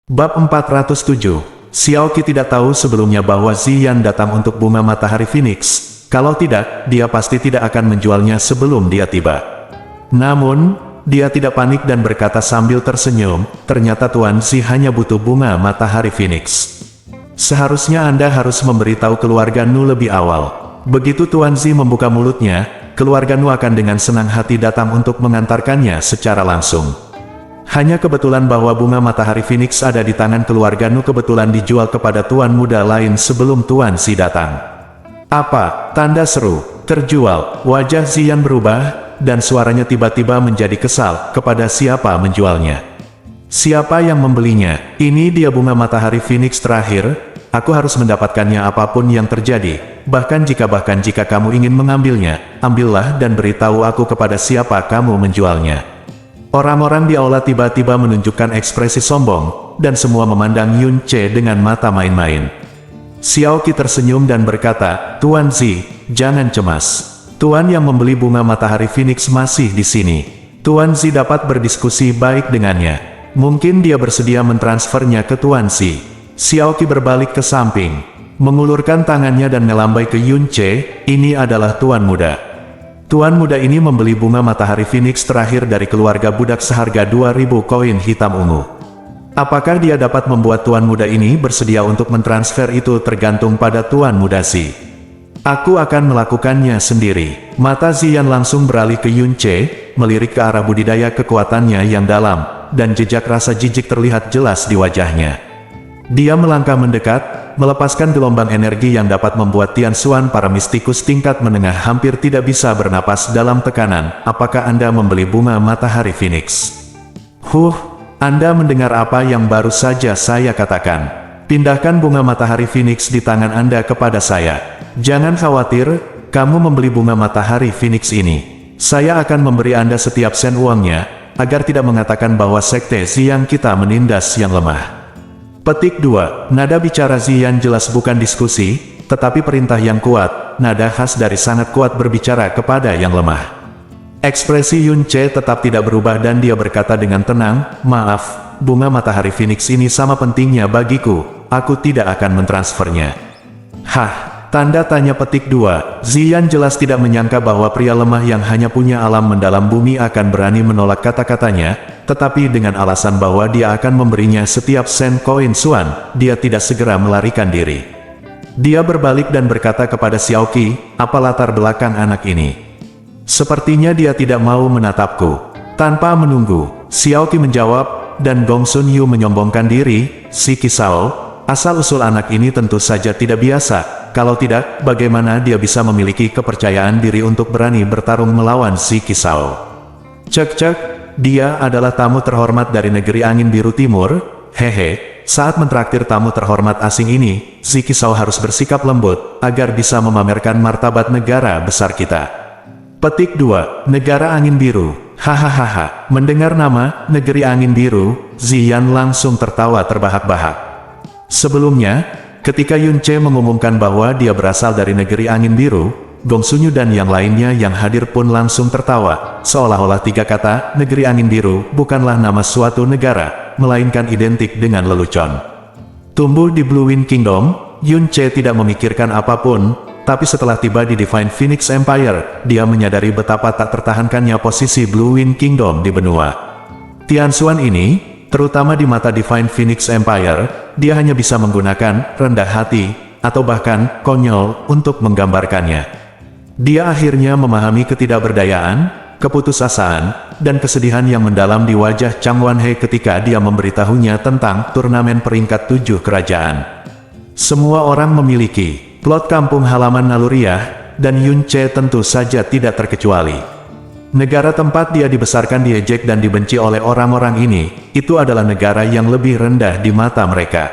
Bab 407. Xiao Qi tidak tahu sebelumnya bahwa Ziyan datang untuk bunga matahari Phoenix. Kalau tidak, dia pasti tidak akan menjualnya sebelum dia tiba. Namun, dia tidak panik dan berkata sambil tersenyum, ternyata Tuan Zi hanya butuh bunga matahari Phoenix. Seharusnya Anda harus memberitahu keluarga Nu lebih awal. Begitu Tuan Zi membuka mulutnya, keluarga Nu akan dengan senang hati datang untuk mengantarkannya secara langsung. Hanya kebetulan bahwa bunga matahari Phoenix ada di tangan keluarga Nu kebetulan dijual kepada tuan muda lain sebelum Tuan Zi datang. Apa? Tanda seru. Terjual. Wajah Ziyan berubah, dan suaranya tiba-tiba menjadi kesal, kepada siapa menjualnya. Siapa yang membelinya? Ini dia bunga matahari Phoenix terakhir, aku harus mendapatkannya apapun yang terjadi, bahkan jika kamu ingin mengambilnya, ambillah dan beritahu aku kepada siapa kamu menjualnya. Orang-orang di aula tiba-tiba menunjukkan ekspresi sombong, dan semua memandang Yun Ce dengan mata main-main. Xiao Qi tersenyum dan berkata, Tuan Zi, jangan cemas. Tuan yang membeli bunga matahari Phoenix masih di sini. Tuan Zi dapat berdiskusi baik dengannya. Mungkin dia bersedia mentransfernya ke Tuan Zi. Xiao Qi berbalik ke samping, mengulurkan tangannya dan melambai ke Yun Ce, ini adalah Tuan Muda. Tuan muda ini membeli bunga matahari Phoenix terakhir dari keluarga budak seharga 2000 koin hitam ungu. Apakah dia dapat membuat tuan muda ini bersedia untuk mentransfer itu tergantung pada tuan muda Zi. Aku akan melakukannya sendiri. Mata Ziyan langsung beralih ke Yun Ce, melirik ke arah budidaya kekuatannya yang dalam, dan jejak rasa jijik terlihat jelas di wajahnya. Dia melangkah mendekat, melepaskan gelombang energi yang dapat membuat Tian Xuan para mistikus tingkat menengah hampir tidak bisa bernapas dalam tekanan. Apakah Anda membeli bunga matahari Phoenix? Anda mendengar apa yang baru saja saya katakan. Pindahkan bunga matahari Phoenix di tangan Anda kepada saya. Jangan khawatir, kamu membeli bunga matahari Phoenix ini. Saya akan memberi Anda setiap sen uangnya, agar tidak mengatakan bahwa sekte Ziyan kita menindas yang lemah. Petik 2. Nada bicara Ziyan jelas bukan diskusi, tetapi perintah yang kuat, nada khas dari sangat kuat berbicara kepada yang lemah. Ekspresi Yun Ce tetap tidak berubah dan dia berkata dengan tenang, maaf, bunga matahari Phoenix ini sama pentingnya bagiku, aku tidak akan mentransfernya. Tanda tanya petik 2. Ziyan jelas tidak menyangka bahwa pria lemah yang hanya punya alam mendalam bumi akan berani menolak kata-katanya, tetapi dengan alasan bahwa dia akan memberinya setiap sen koin Xuan, dia tidak segera melarikan diri. Dia berbalik dan berkata kepada Xiao Qi, apa latar belakang anak ini? Sepertinya dia tidak mau menatapku. Tanpa menunggu, Xiao Qi menjawab, dan Gong Sun Yu menyombongkan diri, si Qisao, asal-usul anak ini tentu saja tidak biasa. Kalau tidak, bagaimana dia bisa memiliki kepercayaan diri untuk berani bertarung melawan si Qisao? Cek, dia adalah tamu terhormat dari negeri angin biru timur. Saat mentraktir tamu terhormat asing ini, si Qisao harus bersikap lembut, agar bisa memamerkan martabat negara besar kita. Petik 2. Negara angin biru. Mendengar nama, negeri angin biru, Ziyan langsung tertawa terbahak-bahak. Sebelumnya, ketika Yun Ce mengumumkan bahwa dia berasal dari negeri angin biru, Gong Sun Yu dan yang lainnya yang hadir pun langsung tertawa, seolah-olah tiga kata, negeri angin biru, bukanlah nama suatu negara, melainkan identik dengan lelucon. Tumbuh di Blue Wind Kingdom, Yun Ce tidak memikirkan apapun, tapi setelah tiba di Divine Phoenix Empire, dia menyadari betapa tak tertahankannya posisi Blue Wind Kingdom di benua Tian Xuan ini, terutama di mata Divine Phoenix Empire, dia hanya bisa menggunakan rendah hati, atau bahkan konyol, untuk menggambarkannya. Dia akhirnya memahami ketidakberdayaan, keputusasaan, dan kesedihan yang mendalam di wajah Chang Wanhei ketika dia memberitahunya tentang turnamen peringkat 7 kerajaan. Semua orang memiliki plot kampung halaman naluriah, dan Yun Ce tentu saja tidak terkecuali. Negara tempat dia dibesarkan diejek dan dibenci oleh orang-orang ini, itu adalah negara yang lebih rendah di mata mereka.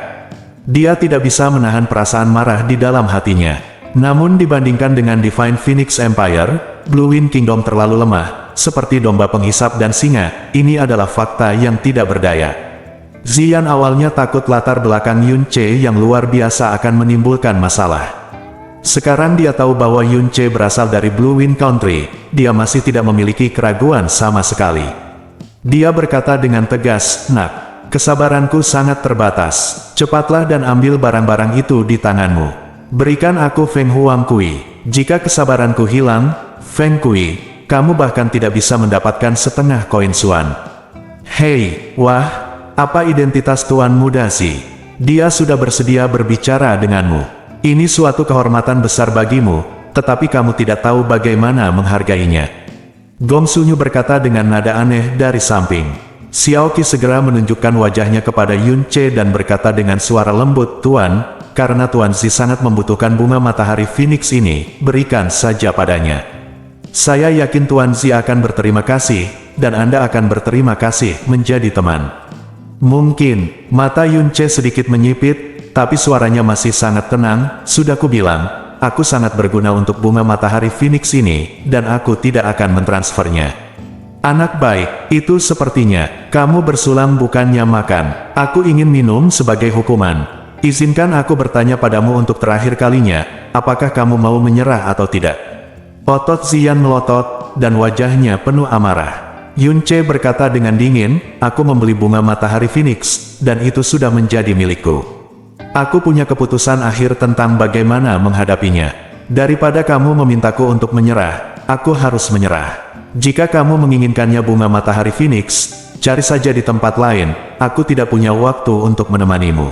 Dia tidak bisa menahan perasaan marah di dalam hatinya. Namun dibandingkan dengan Divine Phoenix Empire, Blue Wind Kingdom terlalu lemah, seperti domba penghisap dan singa, ini adalah fakta yang tidak berdaya. Ziyan awalnya takut latar belakang Yun Ce yang luar biasa akan menimbulkan masalah. Sekarang dia tahu bahwa Yun Ce berasal dari Blue Wind Country, dia masih tidak memiliki keraguan sama sekali. Dia berkata dengan tegas, nak, kesabaranku sangat terbatas. Cepatlah dan ambil barang-barang itu di tanganmu. Berikan aku Feng Huang Kui. Jika kesabaranku hilang, Feng Kui, kamu bahkan tidak bisa mendapatkan setengah koin Suan. Hei, wah, apa identitas Tuan Muda sih? Dia sudah bersedia berbicara denganmu. Ini suatu kehormatan besar bagimu, tetapi kamu tidak tahu bagaimana menghargainya. Gong Sunyu berkata dengan nada aneh dari samping. Xiao Qi segera menunjukkan wajahnya kepada Yun Ce dan berkata dengan suara lembut, Tuan, karena Tuan Zi sangat membutuhkan bunga matahari Phoenix ini, berikan saja padanya. Saya yakin Tuan Zi akan berterima kasih, dan Anda akan berterima kasih menjadi teman. Mungkin, mata Yun Ce sedikit menyipit, tapi suaranya masih sangat tenang. Sudah kubilang, aku sangat berguna untuk bunga matahari Phoenix ini, dan aku tidak akan mentransfernya. Anak baik, itu sepertinya, kamu bersulam bukannya makan. Aku ingin minum sebagai hukuman. Izinkan aku bertanya padamu untuk terakhir kalinya, apakah kamu mau menyerah atau tidak? Otot Ziyan melotot, dan wajahnya penuh amarah. Yun Ce berkata dengan dingin, aku membeli bunga matahari Phoenix, dan itu sudah menjadi milikku. Aku punya keputusan akhir tentang bagaimana menghadapinya. Daripada kamu memintaku untuk menyerah, aku harus menyerah. Jika kamu menginginkannya bunga matahari Phoenix, cari saja di tempat lain, aku tidak punya waktu untuk menemanimu.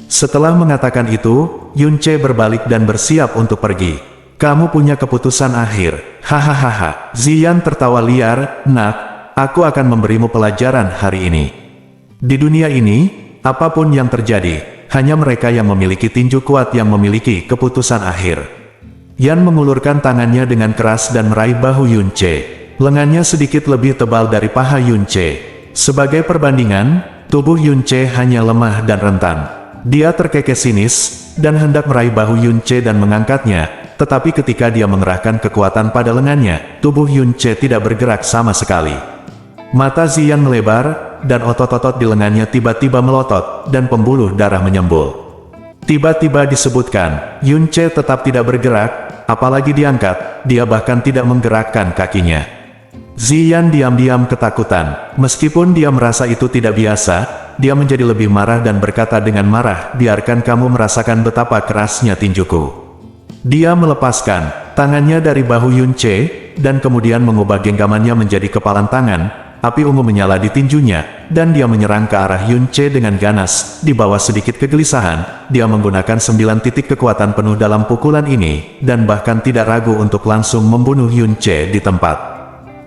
Setelah mengatakan itu, Yun Ce berbalik dan bersiap untuk pergi. Kamu punya keputusan akhir, hahaha. Ziyan tertawa liar, nak. Aku akan memberimu pelajaran hari ini. Di dunia ini, apapun yang terjadi, hanya mereka yang memiliki tinju kuat yang memiliki keputusan akhir. Yan mengulurkan tangannya dengan keras dan meraih bahu Yun Ce. Lengannya sedikit lebih tebal dari paha Yun Ce. Sebagai perbandingan, tubuh Yun Ce hanya lemah dan rentan. Dia terkekeh sinis, dan hendak meraih bahu Yun Ce dan mengangkatnya, tetapi ketika dia mengerahkan kekuatan pada lengannya, tubuh Yun Ce tidak bergerak sama sekali. Mata Ziyan melebar, dan otot-otot di lengannya tiba-tiba melotot, dan pembuluh darah menyembul. Tiba-tiba disebutkan, Yun Ce tetap tidak bergerak, apalagi diangkat, dia bahkan tidak menggerakkan kakinya. Ziyan diam-diam ketakutan. Meskipun dia merasa itu tidak biasa, dia menjadi lebih marah dan berkata dengan marah, biarkan kamu merasakan betapa kerasnya tinjuku. Dia melepaskan tangannya dari bahu Yun Ce, dan kemudian mengubah genggamannya menjadi kepalan tangan. Api ungu menyala di tinjunya, dan dia menyerang ke arah Yun Ce dengan ganas. Di bawah sedikit kegelisahan, dia menggunakan 9 titik kekuatan penuh dalam pukulan ini, dan bahkan tidak ragu untuk langsung membunuh Yun Ce di tempat.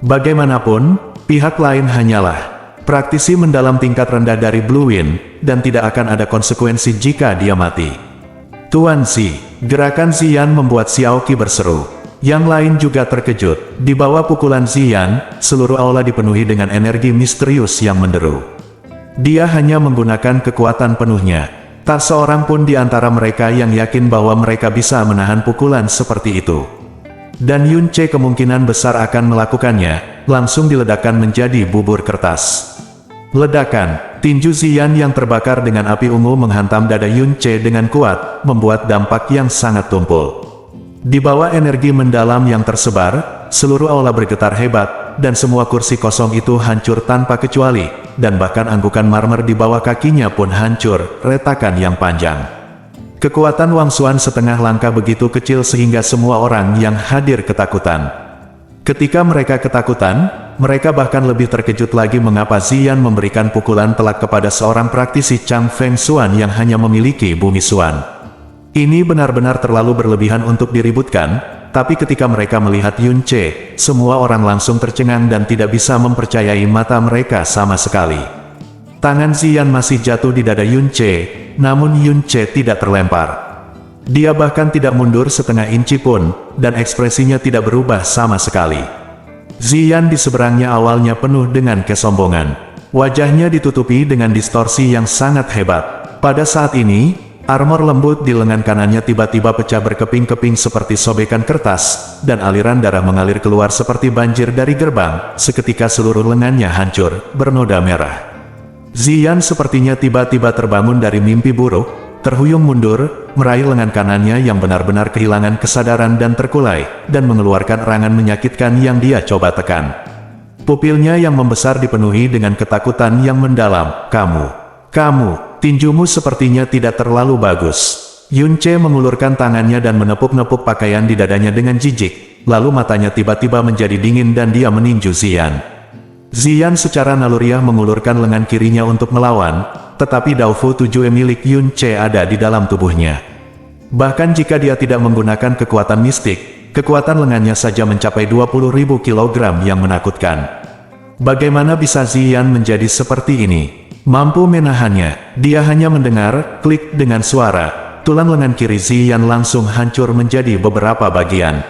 Bagaimanapun, pihak lain hanyalah praktisi mendalam tingkat rendah dari Blue Wind, dan tidak akan ada konsekuensi jika dia mati. Tuan Zi, gerakan Ziyan membuat Xiao Qi berseru. Yang lain juga terkejut. Di bawah pukulan Ziyan, seluruh aula dipenuhi dengan energi misterius yang menderu. Dia hanya menggunakan kekuatan penuhnya. Tak seorang pun di antara mereka yang yakin bahwa mereka bisa menahan pukulan seperti itu. Dan Yun Ce kemungkinan besar akan melakukannya, langsung diledakkan menjadi bubur kertas. Ledakan, tinju Ziyan yang terbakar dengan api ungu menghantam dada Yun Ce dengan kuat, membuat dampak yang sangat tumpul. Di bawah energi mendalam yang tersebar, seluruh aula bergetar hebat, dan semua kursi kosong itu hancur tanpa kecuali, dan bahkan anggukan marmer di bawah kakinya pun hancur, retakan yang panjang. Kekuatan Wang Xuan setengah langkah begitu kecil sehingga semua orang yang hadir ketakutan. Ketika mereka ketakutan, mereka bahkan lebih terkejut lagi mengapa Ziyan memberikan pukulan telak kepada seorang praktisi Chang Feng Xuan yang hanya memiliki bumi Xuan. Ini benar-benar terlalu berlebihan untuk diributkan, tapi ketika mereka melihat Yun Ce, semua orang langsung tercengang dan tidak bisa mempercayai mata mereka sama sekali. Tangan Ziyan masih jatuh di dada Yun Ce, namun Yun Ce tidak terlempar. Dia bahkan tidak mundur setengah inci pun, dan ekspresinya tidak berubah sama sekali. Ziyan di seberangnya awalnya penuh dengan kesombongan. Wajahnya ditutupi dengan distorsi yang sangat hebat. Pada saat ini, armor lembut di lengan kanannya tiba-tiba pecah berkeping-keping seperti sobekan kertas, dan aliran darah mengalir keluar seperti banjir dari gerbang. Seketika seluruh lengannya hancur, bernoda merah. Ziyan sepertinya tiba-tiba terbangun dari mimpi buruk, terhuyung mundur, meraih lengan kanannya yang benar-benar kehilangan kesadaran dan terkulai, dan mengeluarkan erangan menyakitkan yang dia coba tekan. Pupilnya yang membesar dipenuhi dengan ketakutan yang mendalam. Kamu Tinjumu sepertinya tidak terlalu bagus. Yun Che mengulurkan tangannya dan menepuk-nepuk pakaian di dadanya dengan jijik, lalu matanya tiba-tiba menjadi dingin dan dia meninju Ziyan. Ziyan secara naluriah mengulurkan lengan kirinya untuk melawan, tetapi Daofu 7 milik Yun Che ada di dalam tubuhnya. Bahkan jika dia tidak menggunakan kekuatan mistik, kekuatan lengannya saja mencapai 20.000 kg yang menakutkan. Bagaimana bisa Ziyan menjadi seperti ini? Mampu menahannya. Dia hanya mendengar klik dengan suara. Tulang lengan kiri Ziyan langsung hancur menjadi beberapa bagian.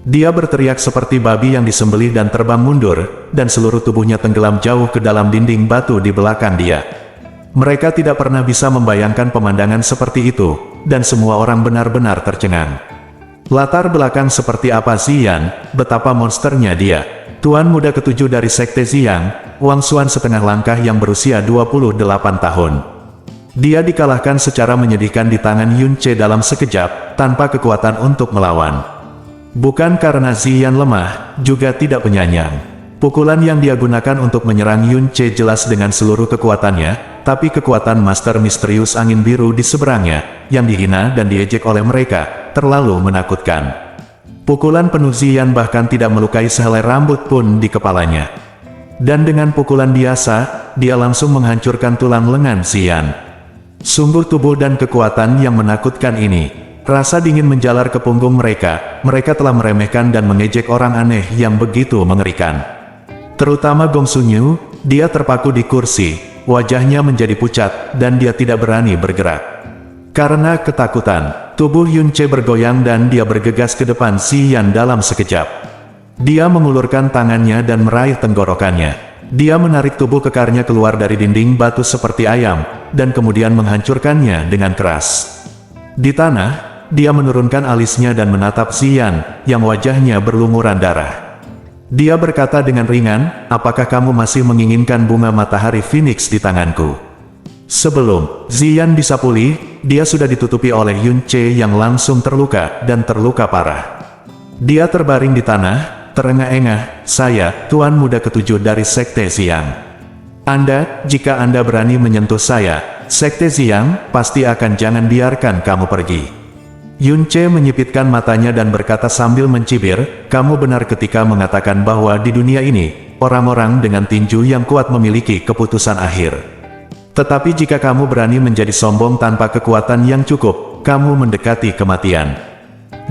Dia berteriak seperti babi yang disembelih dan terbang mundur, dan seluruh tubuhnya tenggelam jauh ke dalam dinding batu di belakang dia. Mereka tidak pernah bisa membayangkan pemandangan seperti itu, dan semua orang benar-benar tercengang. Latar belakang seperti apa Ziyan, betapa monsternya dia. Tuan muda ketujuh dari Sekte Ziyang, Wang Xuan setengah langkah yang berusia 28 tahun. Dia dikalahkan secara menyedihkan di tangan Yun Che dalam sekejap, tanpa kekuatan untuk melawan. Bukan karena Ziyan lemah, juga tidak penyayang. Pukulan yang dia gunakan untuk menyerang Yun Che jelas dengan seluruh kekuatannya, tapi kekuatan Master Misterius Angin Biru di seberangnya, yang dihina dan diejek oleh mereka, terlalu menakutkan. Pukulan penuh Ziyan bahkan tidak melukai sehelai rambut pun di kepalanya. Dan dengan pukulan biasa, dia langsung menghancurkan tulang lengan Ziyan. Sungguh tubuh dan kekuatan yang menakutkan ini. Rasa dingin menjalar ke punggung mereka. Mereka telah meremehkan dan mengejek orang aneh yang begitu mengerikan. Terutama Gong Xunyu, dia terpaku di kursi, wajahnya menjadi pucat, dan dia tidak berani bergerak. Karena ketakutan, tubuh Yun Che bergoyang dan dia bergegas ke depan Ziyan dalam sekejap. Dia mengulurkan tangannya dan meraih tenggorokannya. Dia menarik tubuh kekarnya keluar dari dinding batu seperti ayam, dan kemudian menghancurkannya dengan keras. Di tanah, dia menurunkan alisnya dan menatap Ziyan, yang wajahnya berlumuran darah. Dia berkata dengan ringan, "Apakah kamu masih menginginkan bunga matahari Phoenix di tanganku?" Sebelum Ziyan bisa pulih, dia sudah ditutupi oleh Yun Che yang langsung terluka, dan terluka parah. Dia terbaring di tanah, terengah-engah, "Saya, Tuan Muda ketujuh dari Sekte Ziyang. Jika Anda berani menyentuh saya, Sekte Ziyang pasti akan jangan biarkan kamu pergi." Yun Che menyipitkan matanya dan berkata sambil mencibir, "Kamu benar ketika mengatakan bahwa di dunia ini, orang-orang dengan tinju yang kuat memiliki keputusan akhir. Tetapi jika kamu berani menjadi sombong tanpa kekuatan yang cukup, kamu mendekati kematian."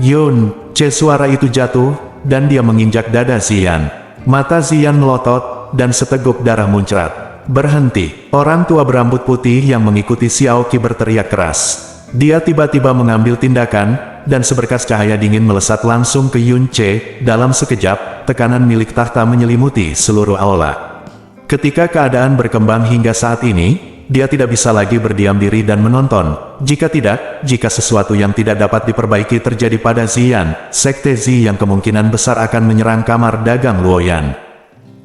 Yun Che suara itu jatuh, dan dia menginjak dada Ziyan. Mata Ziyan melotot, dan seteguk darah muncrat. "Berhenti!" Orang tua berambut putih yang mengikuti Xiao Qi berteriak keras. Dia tiba-tiba mengambil tindakan, dan seberkas cahaya dingin melesat langsung ke Yun Che. Dalam sekejap, tekanan milik tahta menyelimuti seluruh aula. Ketika keadaan berkembang hingga saat ini, dia tidak bisa lagi berdiam diri dan menonton. Jika sesuatu yang tidak dapat diperbaiki terjadi pada Ziyan, Sekte Zi yang kemungkinan besar akan menyerang kamar dagang Luoyan.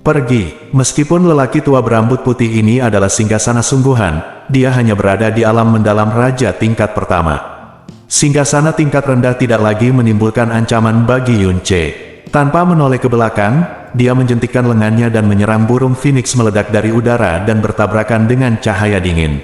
Pergi. Meskipun lelaki tua berambut putih ini adalah singgasana sungguhan, dia hanya berada di alam mendalam raja tingkat pertama. Singgasana tingkat rendah tidak lagi menimbulkan ancaman bagi Yun Che. Tanpa menoleh ke belakang, dia menjentikkan lengannya dan menyerang burung Phoenix meledak dari udara dan bertabrakan dengan cahaya dingin.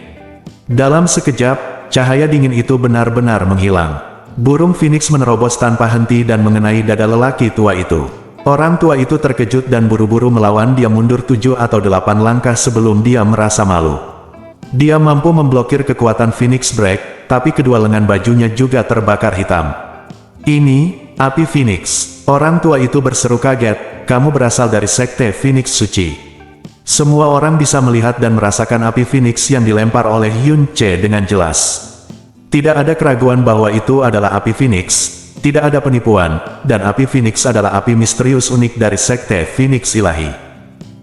Dalam sekejap, cahaya dingin itu benar-benar menghilang. Burung Phoenix menerobos tanpa henti dan mengenai dada lelaki tua itu. Orang tua itu terkejut dan buru-buru melawan. Dia mundur 7 atau 8 langkah sebelum dia merasa malu. Dia mampu memblokir kekuatan Phoenix Break, tapi kedua lengan bajunya juga terbakar hitam. "Ini, api Phoenix." Orang tua itu berseru kaget, "Kamu berasal dari Sekte Phoenix Suci." Semua orang bisa melihat dan merasakan api Phoenix yang dilempar oleh Yun Che dengan jelas. Tidak ada keraguan bahwa itu adalah api Phoenix. Tidak ada penipuan, dan api Phoenix adalah api misterius unik dari Sekte Phoenix Ilahi.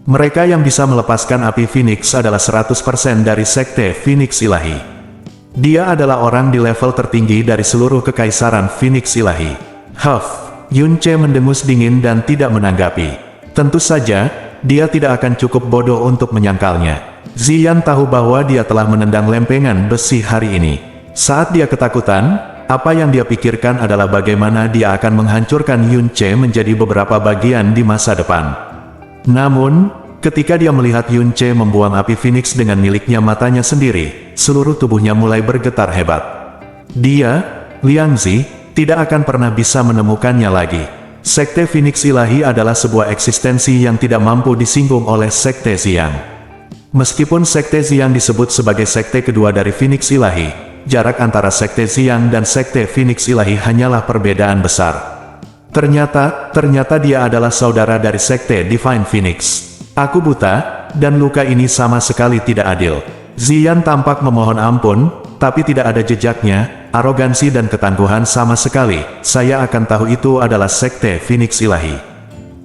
Mereka yang bisa melepaskan api Phoenix adalah 100% dari Sekte Phoenix Ilahi. Dia adalah orang di level tertinggi dari seluruh kekaisaran Phoenix Ilahi. Yun Che mendengus dingin dan tidak menanggapi. Tentu saja, dia tidak akan cukup bodoh untuk menyangkalnya. Ziyan tahu bahwa dia telah menendang lempengan besi hari ini. Saat dia ketakutan, apa yang dia pikirkan adalah bagaimana dia akan menghancurkan Yun Che menjadi beberapa bagian di masa depan. Namun, Ketika dia melihat Yun Ce membuang api Phoenix dengan miliknya matanya sendiri, seluruh tubuhnya mulai bergetar hebat. Dia, Liang Zi, tidak akan pernah bisa menemukannya lagi. Sekte Phoenix Ilahi adalah sebuah eksistensi yang tidak mampu disinggung oleh Sekte Xiang. Meskipun Sekte Xiang disebut sebagai sekte kedua dari Phoenix Ilahi, jarak antara Sekte Xiang dan Sekte Phoenix Ilahi hanyalah perbedaan besar. Ternyata dia adalah saudara dari Sekte Divine Phoenix. Aku buta, dan luka ini sama sekali tidak adil. Ziyan tampak memohon ampun, tapi tidak ada jejaknya, arogansi dan ketangguhan sama sekali. Saya akan tahu itu adalah Sekte Phoenix Ilahi.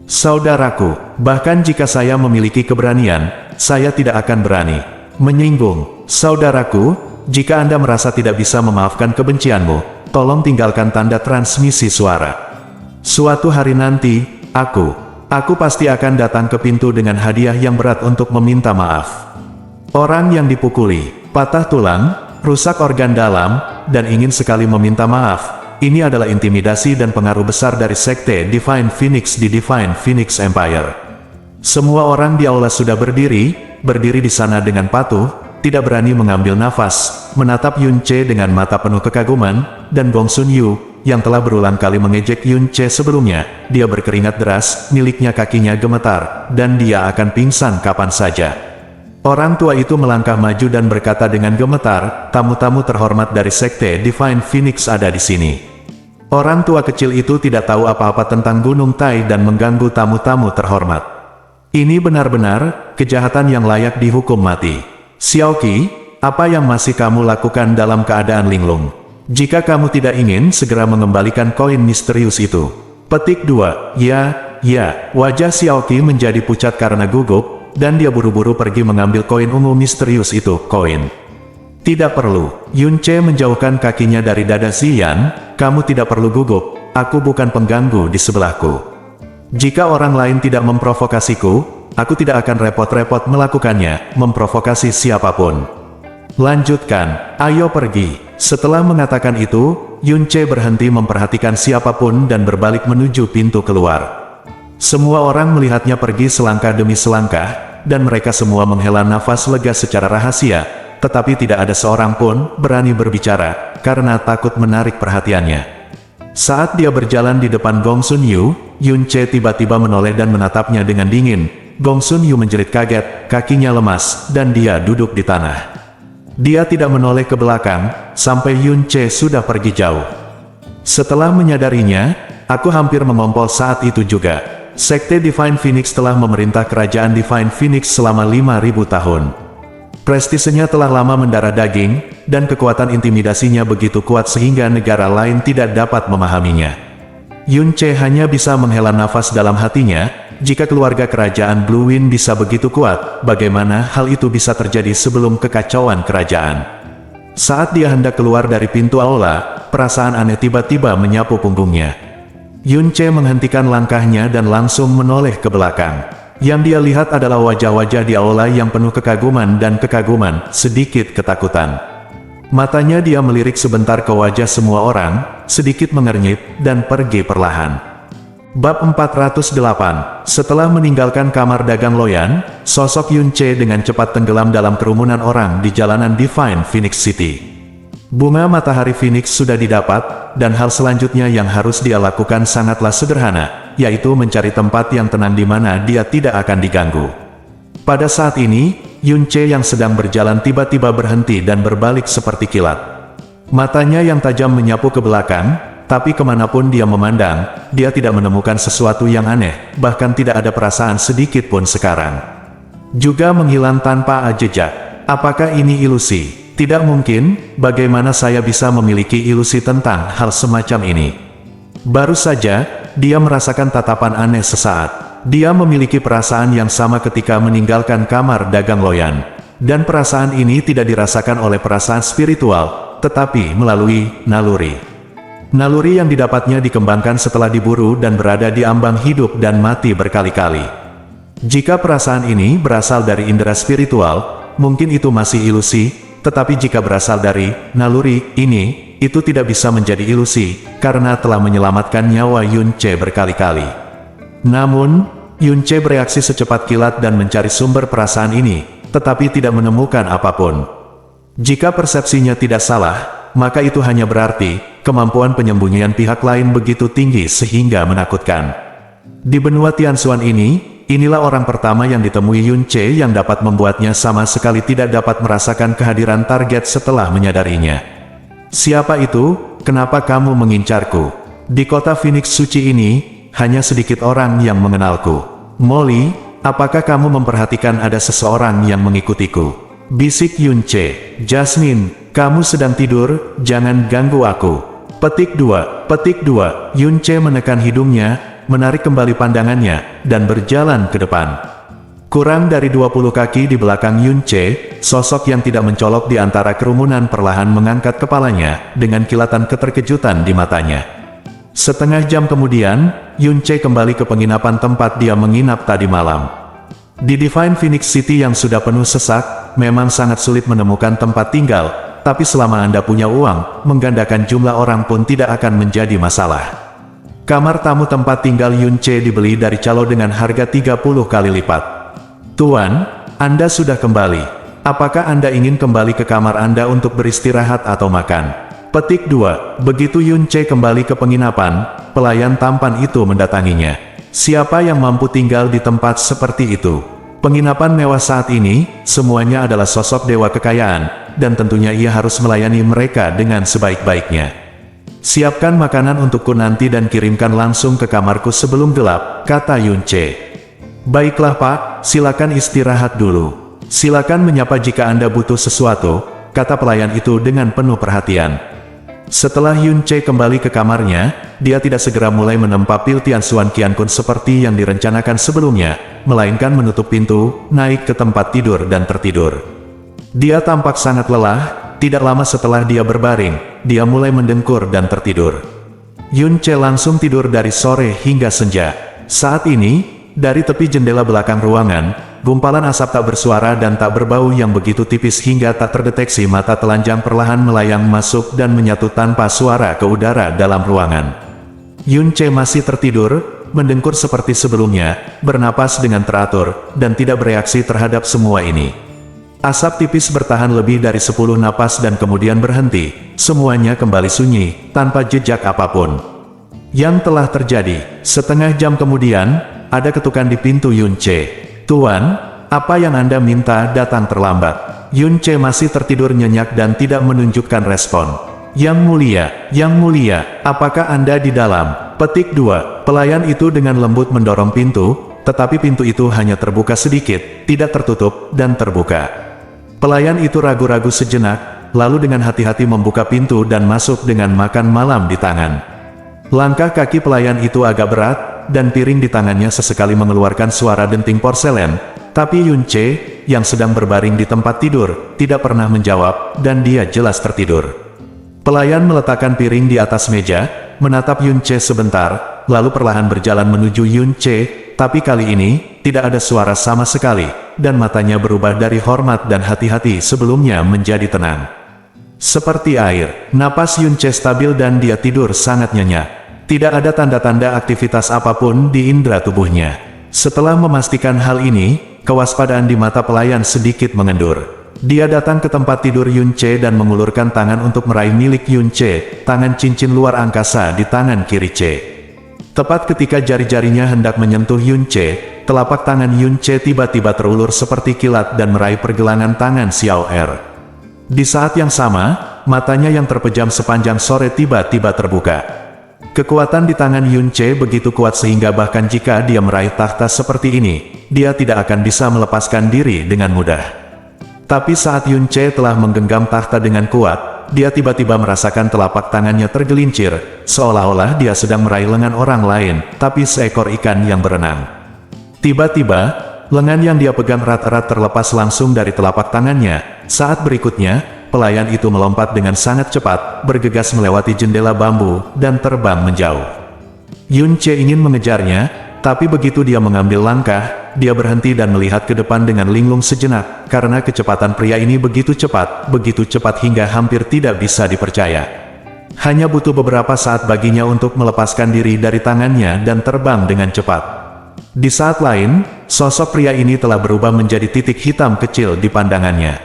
Saudaraku, bahkan jika saya memiliki keberanian, saya tidak akan berani menyinggung. Saudaraku, jika Anda merasa tidak bisa memaafkan kebencianmu, tolong tinggalkan tanda transmisi suara. Suatu hari nanti, Aku pasti akan datang ke pintu dengan hadiah yang berat untuk meminta maaf. Orang yang dipukuli, patah tulang, rusak organ dalam, dan ingin sekali meminta maaf, ini adalah intimidasi dan pengaruh besar dari Sekte Divine Phoenix di Divine Phoenix Empire. Semua orang di aula sudah berdiri di sana dengan patuh, tidak berani mengambil nafas, menatap Yun Ce dengan mata penuh kekaguman, dan Gong Sun Yu, yang telah berulang kali mengejek Yun Ce sebelumnya, dia berkeringat deras, miliknya kakinya gemetar, dan dia akan pingsan kapan saja. Orang tua itu melangkah maju dan berkata dengan gemetar, tamu-tamu terhormat dari Sekte Divine Phoenix ada di sini. Orang tua kecil itu tidak tahu apa-apa tentang Gunung Tai dan mengganggu tamu-tamu terhormat. Ini benar-benar kejahatan yang layak dihukum mati. Xiaoqi, apa yang masih kamu lakukan dalam keadaan linglung? Jika kamu tidak ingin segera mengembalikan koin misterius itu. Petik 2. Ya, wajah Xiaoqi menjadi pucat karena gugup, dan dia buru-buru pergi mengambil koin ungu misterius itu, koin. Tidak perlu. Yun Ce menjauhkan kakinya dari dada Ziyan, kamu tidak perlu gugup, aku bukan pengganggu di sebelahku. Jika orang lain tidak memprovokasiku, aku tidak akan repot-repot melakukannya, memprovokasi siapapun. Lanjutkan, ayo pergi. Setelah mengatakan itu, Yun Ce berhenti memperhatikan siapapun dan berbalik menuju pintu keluar. Semua orang melihatnya pergi selangkah demi selangkah, dan mereka semua menghela nafas lega secara rahasia, tetapi tidak ada seorang pun berani berbicara, karena takut menarik perhatiannya. Saat dia berjalan di depan Gong Sun Yu, Yun Ce tiba-tiba menoleh dan menatapnya dengan dingin. Gong Sun Yu menjerit kaget, kakinya lemas, dan dia duduk di tanah. Dia tidak menoleh ke belakang, sampai Yun Ce sudah pergi jauh. Setelah menyadarinya, aku hampir mengompol saat itu juga. Sekte Divine Phoenix telah memerintah kerajaan Divine Phoenix selama 5.000 tahun. Prestisenya telah lama mendarah daging, dan kekuatan intimidasinya begitu kuat sehingga negara lain tidak dapat memahaminya. Yun Ce hanya bisa menghela nafas dalam hatinya, jika keluarga kerajaan Blue Wind bisa begitu kuat, bagaimana hal itu bisa terjadi sebelum kekacauan kerajaan? Saat dia hendak keluar dari pintu aula, perasaan aneh tiba-tiba menyapu punggungnya. Yun Ce menghentikan langkahnya dan langsung menoleh ke belakang. Yang dia lihat adalah wajah-wajah di aula yang penuh kekaguman dan kekaguman, sedikit ketakutan. Matanya dia melirik sebentar ke wajah semua orang, sedikit mengernyit, dan pergi perlahan. Bab 408. Setelah meninggalkan kamar dagang Loyan, sosok Yun Ce dengan cepat tenggelam dalam kerumunan orang di jalanan Divine Phoenix City. Bunga matahari Phoenix sudah didapat, dan hal selanjutnya yang harus dia lakukan sangatlah sederhana, yaitu mencari tempat yang tenang di mana dia tidak akan diganggu. Pada saat ini, Yun Ce yang sedang berjalan tiba-tiba berhenti dan berbalik seperti kilat. Matanya yang tajam menyapu ke belakang, tapi kemanapun dia memandang, dia tidak menemukan sesuatu yang aneh, bahkan tidak ada perasaan sedikit pun sekarang. Juga menghilang tanpa jejak. Apakah ini ilusi? Tidak mungkin, bagaimana saya bisa memiliki ilusi tentang hal semacam ini? Baru saja, dia merasakan tatapan aneh sesaat. Dia memiliki perasaan yang sama ketika meninggalkan kamar dagang Loyan. Dan perasaan ini tidak dirasakan oleh perasaan spiritual, tetapi melalui naluri. Naluri yang didapatnya dikembangkan setelah diburu dan berada di ambang hidup dan mati berkali-kali. Jika perasaan ini berasal dari indera spiritual, mungkin itu masih ilusi, tetapi jika berasal dari naluri ini, itu tidak bisa menjadi ilusi, karena telah menyelamatkan nyawa Yun Ce berkali-kali. Namun, Yun Che bereaksi secepat kilat dan mencari sumber perasaan ini, tetapi tidak menemukan apapun. Jika persepsinya tidak salah, maka itu hanya berarti kemampuan penyembunyian pihak lain begitu tinggi sehingga menakutkan. Di benua Tianxuan ini, inilah orang pertama yang ditemui Yun Che yang dapat membuatnya sama sekali tidak dapat merasakan kehadiran target setelah menyadarinya. Siapa itu? Kenapa kamu mengincarku? Di kota Phoenix suci ini, hanya sedikit orang yang mengenalku. Molly, apakah kamu memperhatikan ada seseorang yang mengikutiku? Bisik Yun Che. Jasmine, kamu sedang tidur, jangan ganggu aku. Petik 2. Yun Che menekan hidungnya, menarik kembali pandangannya, dan berjalan ke depan. Kurang dari 20 kaki di belakang Yun Che, sosok yang tidak mencolok di antara kerumunan perlahan mengangkat kepalanya, dengan kilatan keterkejutan di matanya. Setengah jam kemudian, Yun Che kembali ke penginapan tempat dia menginap tadi malam. Di Divine Phoenix City yang sudah penuh sesak, memang sangat sulit menemukan tempat tinggal, tapi selama Anda punya uang, menggandakan jumlah orang pun tidak akan menjadi masalah. Kamar tamu tempat tinggal Yun Che dibeli dari calo dengan harga 30 kali lipat. Tuan, Anda sudah kembali. Apakah Anda ingin kembali ke kamar Anda untuk beristirahat atau makan? Petik 2. Begitu Yun Che kembali ke penginapan, pelayan tampan itu mendatanginya. Siapa yang mampu tinggal di tempat seperti itu? Penginapan mewah saat ini, semuanya adalah sosok dewa kekayaan, dan tentunya ia harus melayani mereka dengan sebaik-baiknya. Siapkan makanan untukku nanti dan kirimkan langsung ke kamarku sebelum gelap, kata Yun Che. Baiklah Pak, silakan istirahat dulu. Silakan menyapa jika Anda butuh sesuatu, kata pelayan itu dengan penuh perhatian. Setelah Yun Che kembali ke kamarnya, dia tidak segera mulai menempa pil Tianxuan Qiankun seperti yang direncanakan sebelumnya, melainkan menutup pintu, naik ke tempat tidur dan tertidur. Dia tampak sangat lelah, tidak lama setelah dia berbaring, dia mulai mendengkur dan tertidur. Yun Che langsung tidur dari sore hingga senja. Saat ini, dari tepi jendela belakang ruangan, gumpalan asap tak bersuara dan tak berbau yang begitu tipis hingga tak terdeteksi mata telanjang perlahan melayang masuk dan menyatu tanpa suara ke udara dalam ruangan. Yun Che masih tertidur, mendengkur seperti sebelumnya, bernapas dengan teratur, dan tidak bereaksi terhadap semua ini. Asap tipis bertahan lebih dari 10 napas dan kemudian berhenti, semuanya kembali sunyi, tanpa jejak apapun. Yang telah terjadi, setengah jam kemudian, ada ketukan di pintu Yun Che. Tuan, apa yang Anda minta datang terlambat? Yun Che masih tertidur nyenyak dan tidak menunjukkan respon. Yang mulia, apakah Anda di dalam? Petik 2. Pelayan itu dengan lembut mendorong pintu, tetapi pintu itu hanya terbuka sedikit, tidak tertutup, dan terbuka. Pelayan itu ragu-ragu sejenak, lalu dengan hati-hati membuka pintu dan masuk dengan makan malam di tangan. Langkah kaki pelayan itu agak berat, dan piring di tangannya sesekali mengeluarkan suara denting porselen, tapi Yun Che, yang sedang berbaring di tempat tidur, tidak pernah menjawab, dan dia jelas tertidur. Pelayan meletakkan piring di atas meja, menatap Yun Che sebentar, lalu perlahan berjalan menuju Yun Che, tapi kali ini, tidak ada suara sama sekali, dan matanya berubah dari hormat dan hati-hati sebelumnya menjadi tenang. Seperti air, napas Yun Che stabil dan dia tidur sangat nyenyak. Tidak ada tanda-tanda aktivitas apapun di indera tubuhnya. Setelah memastikan hal ini, kewaspadaan di mata pelayan sedikit mengendur. Dia datang ke tempat tidur Yun Che dan mengulurkan tangan untuk meraih milik Yun Che, tangan cincin luar angkasa di tangan kiri Che. Tepat ketika jari-jarinya hendak menyentuh Yun Che, telapak tangan Yun Che tiba-tiba terulur seperti kilat dan meraih pergelangan tangan Xiao Er. Di saat yang sama, matanya yang terpejam sepanjang sore tiba-tiba terbuka. Kekuatan di tangan Yun Che begitu kuat sehingga bahkan jika dia meraih tahta seperti ini, dia tidak akan bisa melepaskan diri dengan mudah. Tapi saat Yun Che telah menggenggam tahta dengan kuat, dia tiba-tiba merasakan telapak tangannya tergelincir, seolah-olah dia sedang meraih lengan orang lain, tapi seekor ikan yang berenang. Tiba-tiba, lengan yang dia pegang erat-erat terlepas langsung dari telapak tangannya. Saat berikutnya, pelayan itu melompat dengan sangat cepat, bergegas melewati jendela bambu, dan terbang menjauh. Yun Che ingin mengejarnya, tapi begitu dia mengambil langkah, dia berhenti dan melihat ke depan dengan linglung sejenak, karena kecepatan pria ini begitu cepat hingga hampir tidak bisa dipercaya. Hanya butuh beberapa saat baginya untuk melepaskan diri dari tangannya dan terbang dengan cepat. Di saat lain, sosok pria ini telah berubah menjadi titik hitam kecil di pandangannya.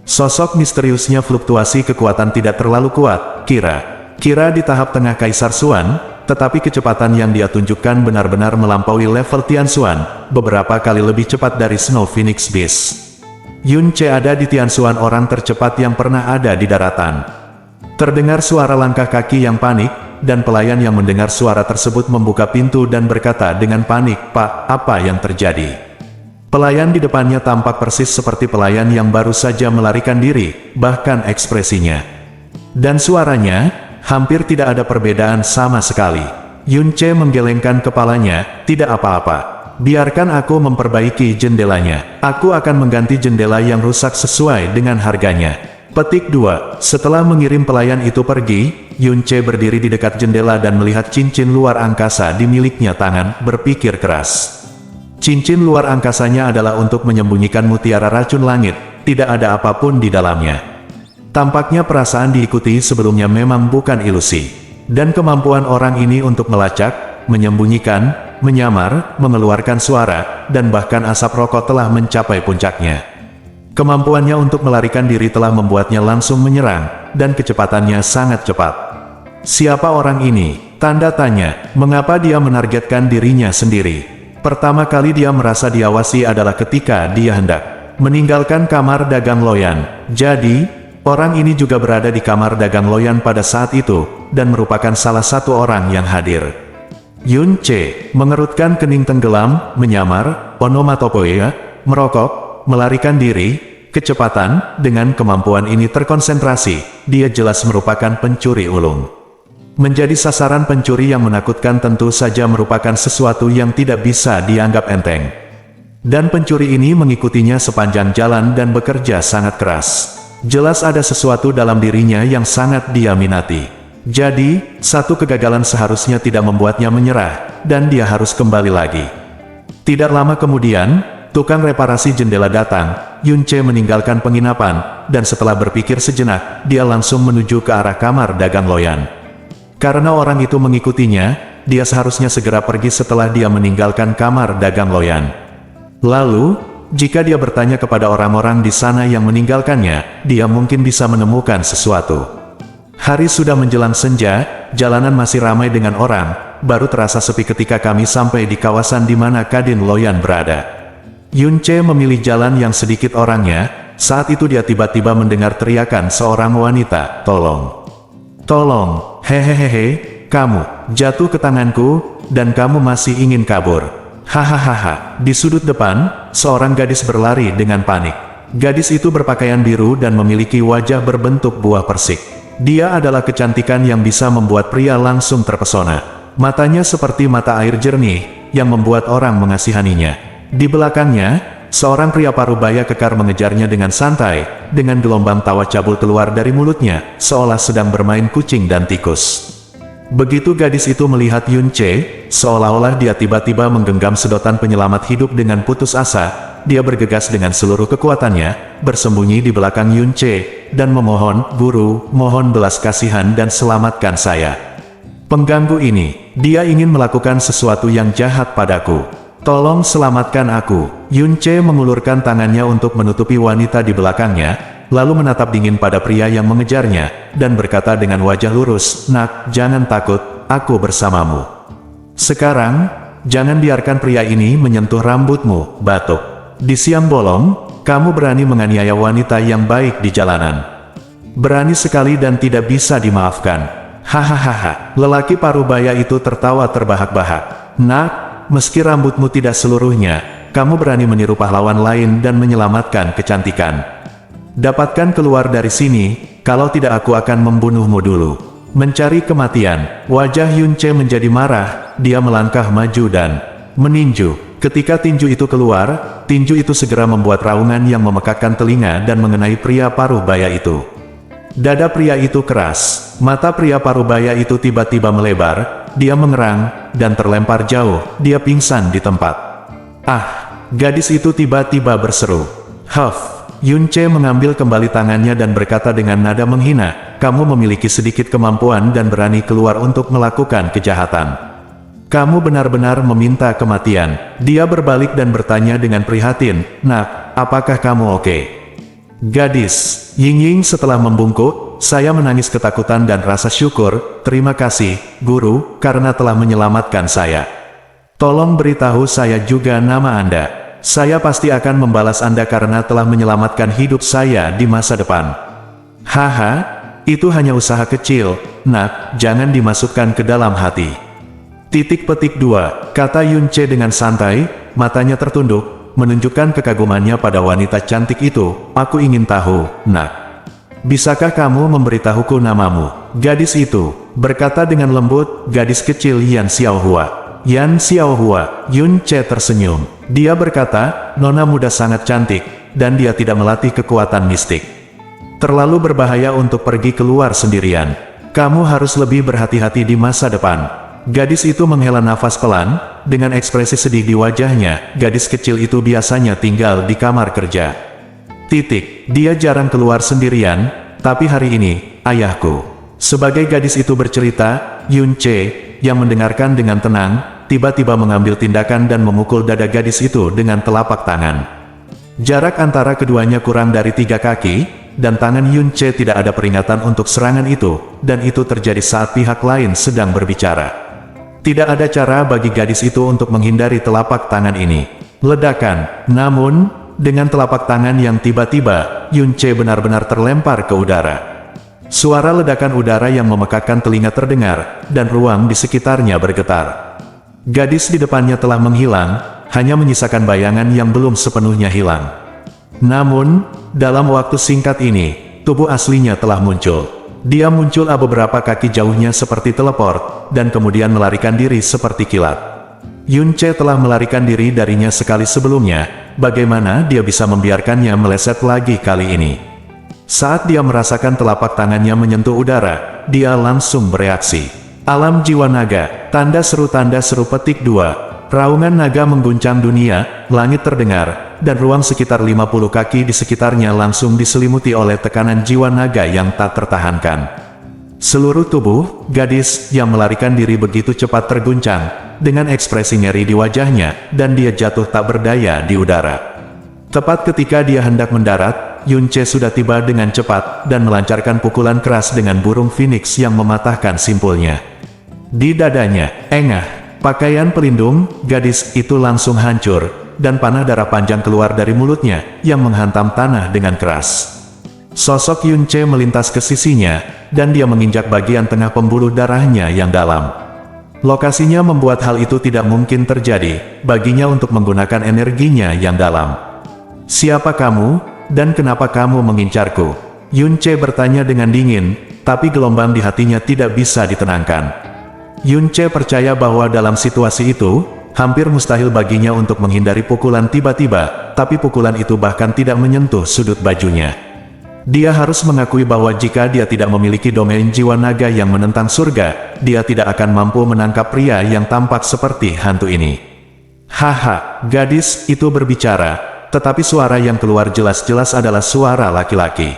Sosok misteriusnya fluktuasi kekuatan tidak terlalu kuat, kira di tahap tengah Kaisar Xuan, tetapi kecepatan yang dia tunjukkan benar-benar melampaui level Tian Xuan, beberapa kali lebih cepat dari Snow Phoenix Beast. Yun Ce ada di Tian Xuan, orang tercepat yang pernah ada di daratan. Terdengar suara langkah kaki yang panik, dan pelayan yang mendengar suara tersebut membuka pintu dan berkata dengan panik, "Pak, apa yang terjadi?" Pelayan di depannya tampak persis seperti pelayan yang baru saja melarikan diri, bahkan ekspresinya dan suaranya, hampir tidak ada perbedaan sama sekali. Yun Ce menggelengkan kepalanya, "Tidak apa-apa. Biarkan aku memperbaiki jendelanya. Aku akan mengganti jendela yang rusak sesuai dengan harganya." Petik 2. Setelah mengirim pelayan itu pergi, Yun Ce berdiri di dekat jendela dan melihat cincin luar angkasa di miliknya tangan, berpikir keras. Cincin luar angkasanya adalah untuk menyembunyikan mutiara racun langit, tidak ada apapun di dalamnya. Tampaknya perasaan diikuti sebelumnya memang bukan ilusi. Dan kemampuan orang ini untuk melacak, menyembunyikan, menyamar, mengeluarkan suara, dan bahkan asap rokok telah mencapai puncaknya. Kemampuannya untuk melarikan diri telah membuatnya langsung menyerang, dan kecepatannya sangat cepat. Siapa orang ini? Tanda tanya. Mengapa dia menargetkan dirinya sendiri? Pertama kali dia merasa diawasi adalah ketika dia hendak meninggalkan kamar dagang Loyan. Jadi, orang ini juga berada di kamar dagang Loyan pada saat itu, dan merupakan salah satu orang yang hadir. Yun Ce mengerutkan kening tenggelam, menyamar, onomatopoeia, merokok, melarikan diri, kecepatan. Dengan kemampuan ini terkonsentrasi, dia jelas merupakan pencuri ulung. Menjadi sasaran pencuri yang menakutkan tentu saja merupakan sesuatu yang tidak bisa dianggap enteng. Dan pencuri ini mengikutinya sepanjang jalan dan bekerja sangat keras. Jelas ada sesuatu dalam dirinya yang sangat dia minati. Jadi, satu kegagalan seharusnya tidak membuatnya menyerah, dan dia harus kembali lagi. Tidak lama kemudian, tukang reparasi jendela datang. Yun Ce meninggalkan penginapan, dan setelah berpikir sejenak, dia langsung menuju ke arah kamar dagang Loyan. Karena orang itu mengikutinya, dia seharusnya segera pergi setelah dia meninggalkan kamar dagang Loyan. Lalu, jika dia bertanya kepada orang-orang di sana yang meninggalkannya, dia mungkin bisa menemukan sesuatu. Hari sudah menjelang senja, jalanan masih ramai dengan orang, baru terasa sepi ketika kami sampai di kawasan di mana Kadin Loyan berada. Yun Ce memilih jalan yang sedikit orangnya, saat itu dia tiba-tiba mendengar teriakan seorang wanita, "Tolong! Tolong! Hehehehe, kamu jatuh ke tanganku, dan kamu masih ingin kabur." Hahaha. Di sudut depan, seorang gadis berlari dengan panik. Gadis itu berpakaian biru dan memiliki wajah berbentuk buah persik. Dia adalah kecantikan yang bisa membuat pria langsung terpesona. Matanya seperti mata air jernih, yang membuat orang mengasihaninya. Di belakangnya, seorang pria parubaya kekar mengejarnya dengan santai, dengan gelombang tawa cabul keluar dari mulutnya, seolah sedang bermain kucing dan tikus. Begitu gadis itu melihat Yun Ce, seolah-olah dia tiba-tiba menggenggam sedotan penyelamat hidup dengan putus asa. Dia bergegas dengan seluruh kekuatannya, bersembunyi di belakang Yun Ce, dan memohon, "Guru, mohon belas kasihan dan selamatkan saya. Pengganggu ini, dia ingin melakukan sesuatu yang jahat padaku. Tolong selamatkan aku." Yun Ce mengulurkan tangannya untuk menutupi wanita di belakangnya, lalu menatap dingin pada pria yang mengejarnya, dan berkata dengan wajah lurus, "Nak, jangan takut, aku bersamamu. Sekarang, jangan biarkan pria ini menyentuh rambutmu." Batuk. Di siang bolong, kamu berani menganiaya wanita yang baik di jalanan. Berani sekali dan tidak bisa dimaafkan. Hahaha. Lelaki parubaya itu tertawa terbahak-bahak. "Nak, meski rambutmu tidak seluruhnya, kamu berani meniru pahlawan lain dan menyelamatkan kecantikan. Dapatkan keluar dari sini, kalau tidak aku akan membunuhmu dulu." Mencari kematian, wajah Yun Ce menjadi marah, dia melangkah maju dan meninju. Ketika tinju itu keluar, tinju itu segera membuat raungan yang memekakkan telinga dan mengenai pria parubaya itu. Dada pria itu keras, mata pria parubaya itu tiba-tiba melebar, dia mengerang, dan terlempar jauh, dia pingsan di tempat. "Ah!" Gadis itu tiba-tiba berseru. "Huff!" Yun Ce mengambil kembali tangannya dan berkata dengan nada menghina, "Kamu memiliki sedikit kemampuan dan berani keluar untuk melakukan kejahatan. Kamu benar-benar meminta kematian. Dia berbalik dan bertanya dengan prihatin, "Nak, apakah kamu oke?" Gadis, Ying setelah membungkuk, "Saya menangis ketakutan dan rasa syukur. Terima kasih, Guru, karena telah menyelamatkan saya. Tolong beritahu saya juga nama Anda. Saya pasti akan membalas Anda karena telah menyelamatkan hidup saya di masa depan." "Haha, itu hanya usaha kecil, Nak, jangan dimasukkan ke dalam hati." Titik petik 2, kata Yunce dengan santai, matanya tertunduk, menunjukkan kekagumannya pada wanita cantik itu. "Aku ingin tahu, Nak. Bisakah kamu memberitahuku namamu?" Gadis itu berkata dengan lembut, "Gadis kecil Yan Xiaohua." Yan Xiaohua, Yunce tersenyum. Dia berkata, "Nona muda sangat cantik, dan dia tidak melatih kekuatan mistik. Terlalu berbahaya untuk pergi keluar sendirian. Kamu harus lebih berhati-hati di masa depan." Gadis itu menghela nafas pelan, dengan ekspresi sedih di wajahnya. Gadis kecil itu biasanya tinggal di kamar kerja. Dia jarang keluar sendirian, tapi hari ini, ayahku. Sebagai gadis itu bercerita, Yunce, yang mendengarkan dengan tenang, tiba-tiba mengambil tindakan dan memukul dada gadis itu dengan telapak tangan. Jarak antara keduanya kurang dari 3 kaki, dan tangan Yunce tidak ada peringatan untuk serangan itu, dan itu terjadi saat pihak lain sedang berbicara. Tidak ada cara bagi gadis itu untuk menghindari telapak tangan ini. Ledakan. Namun, dengan telapak tangan yang tiba-tiba, Yunce benar-benar terlempar ke udara. Suara ledakan udara yang memekakkan telinga terdengar, dan ruang di sekitarnya bergetar. Gadis di depannya telah menghilang, hanya menyisakan bayangan yang belum sepenuhnya hilang. Namun, dalam waktu singkat ini, tubuh aslinya telah muncul. Dia muncul beberapa kaki jauhnya seperti teleport, dan kemudian melarikan diri seperti kilat. Yunce telah melarikan diri darinya sekali sebelumnya, bagaimana dia bisa membiarkannya meleset lagi kali ini? Saat dia merasakan telapak tangannya menyentuh udara, dia langsung bereaksi. Alam jiwa naga, tanda seru petik 2. Raungan naga mengguncang dunia, langit terdengar, dan ruang sekitar 50 kaki di sekitarnya langsung diselimuti oleh tekanan jiwa naga yang tak tertahankan. Seluruh tubuh gadis yang melarikan diri begitu cepat terguncang, dengan ekspresi ngeri di wajahnya, dan dia jatuh tak berdaya di udara. Tepat ketika dia hendak mendarat, Yunce sudah tiba dengan cepat, dan melancarkan pukulan keras dengan burung phoenix yang mematahkan simpulnya. Di dadanya, pakaian pelindung gadis itu langsung hancur, dan panah darah panjang keluar dari mulutnya, yang menghantam tanah dengan keras. Sosok Yunce melintas ke sisinya, dan dia menginjak bagian tengah pembuluh darahnya yang dalam. Lokasinya membuat hal itu tidak mungkin terjadi, baginya untuk menggunakan energinya yang dalam. "Siapa kamu, dan kenapa kamu mengincarku?" Yunce bertanya dengan dingin, tapi gelombang di hatinya tidak bisa ditenangkan. Yunce percaya bahwa dalam situasi itu, hampir mustahil baginya untuk menghindari pukulan tiba-tiba, tapi pukulan itu bahkan tidak menyentuh sudut bajunya. Dia harus mengakui bahwa jika dia tidak memiliki domain jiwa naga yang menentang surga, dia tidak akan mampu menangkap pria yang tampak seperti hantu ini. "Haha," gadis itu berbicara, tetapi suara yang keluar jelas-jelas adalah suara laki-laki.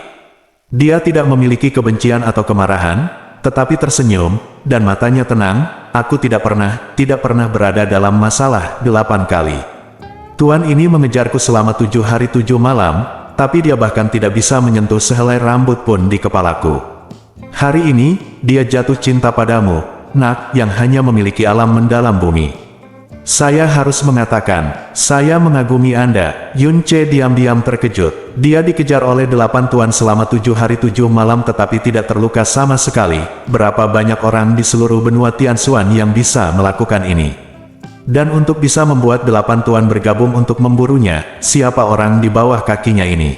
Dia tidak memiliki kebencian atau kemarahan, tetapi tersenyum, dan matanya tenang. "Aku tidak pernah berada dalam masalah 8 kali. Tuan ini mengejarku selama 7 hari 7 malam, tapi dia bahkan tidak bisa menyentuh sehelai rambut pun di kepalaku. Hari ini, dia jatuh cinta padamu, Nak, yang hanya memiliki alam mendalam bumi. Saya harus mengatakan, saya mengagumi Anda." Yunce diam-diam terkejut. Dia dikejar oleh 8 tuan selama 7 hari 7 malam tetapi tidak terluka sama sekali. Berapa banyak orang di seluruh benua Tianxuan yang bisa melakukan ini? Dan untuk bisa membuat 8 tuan bergabung untuk memburunya, siapa orang di bawah kakinya ini?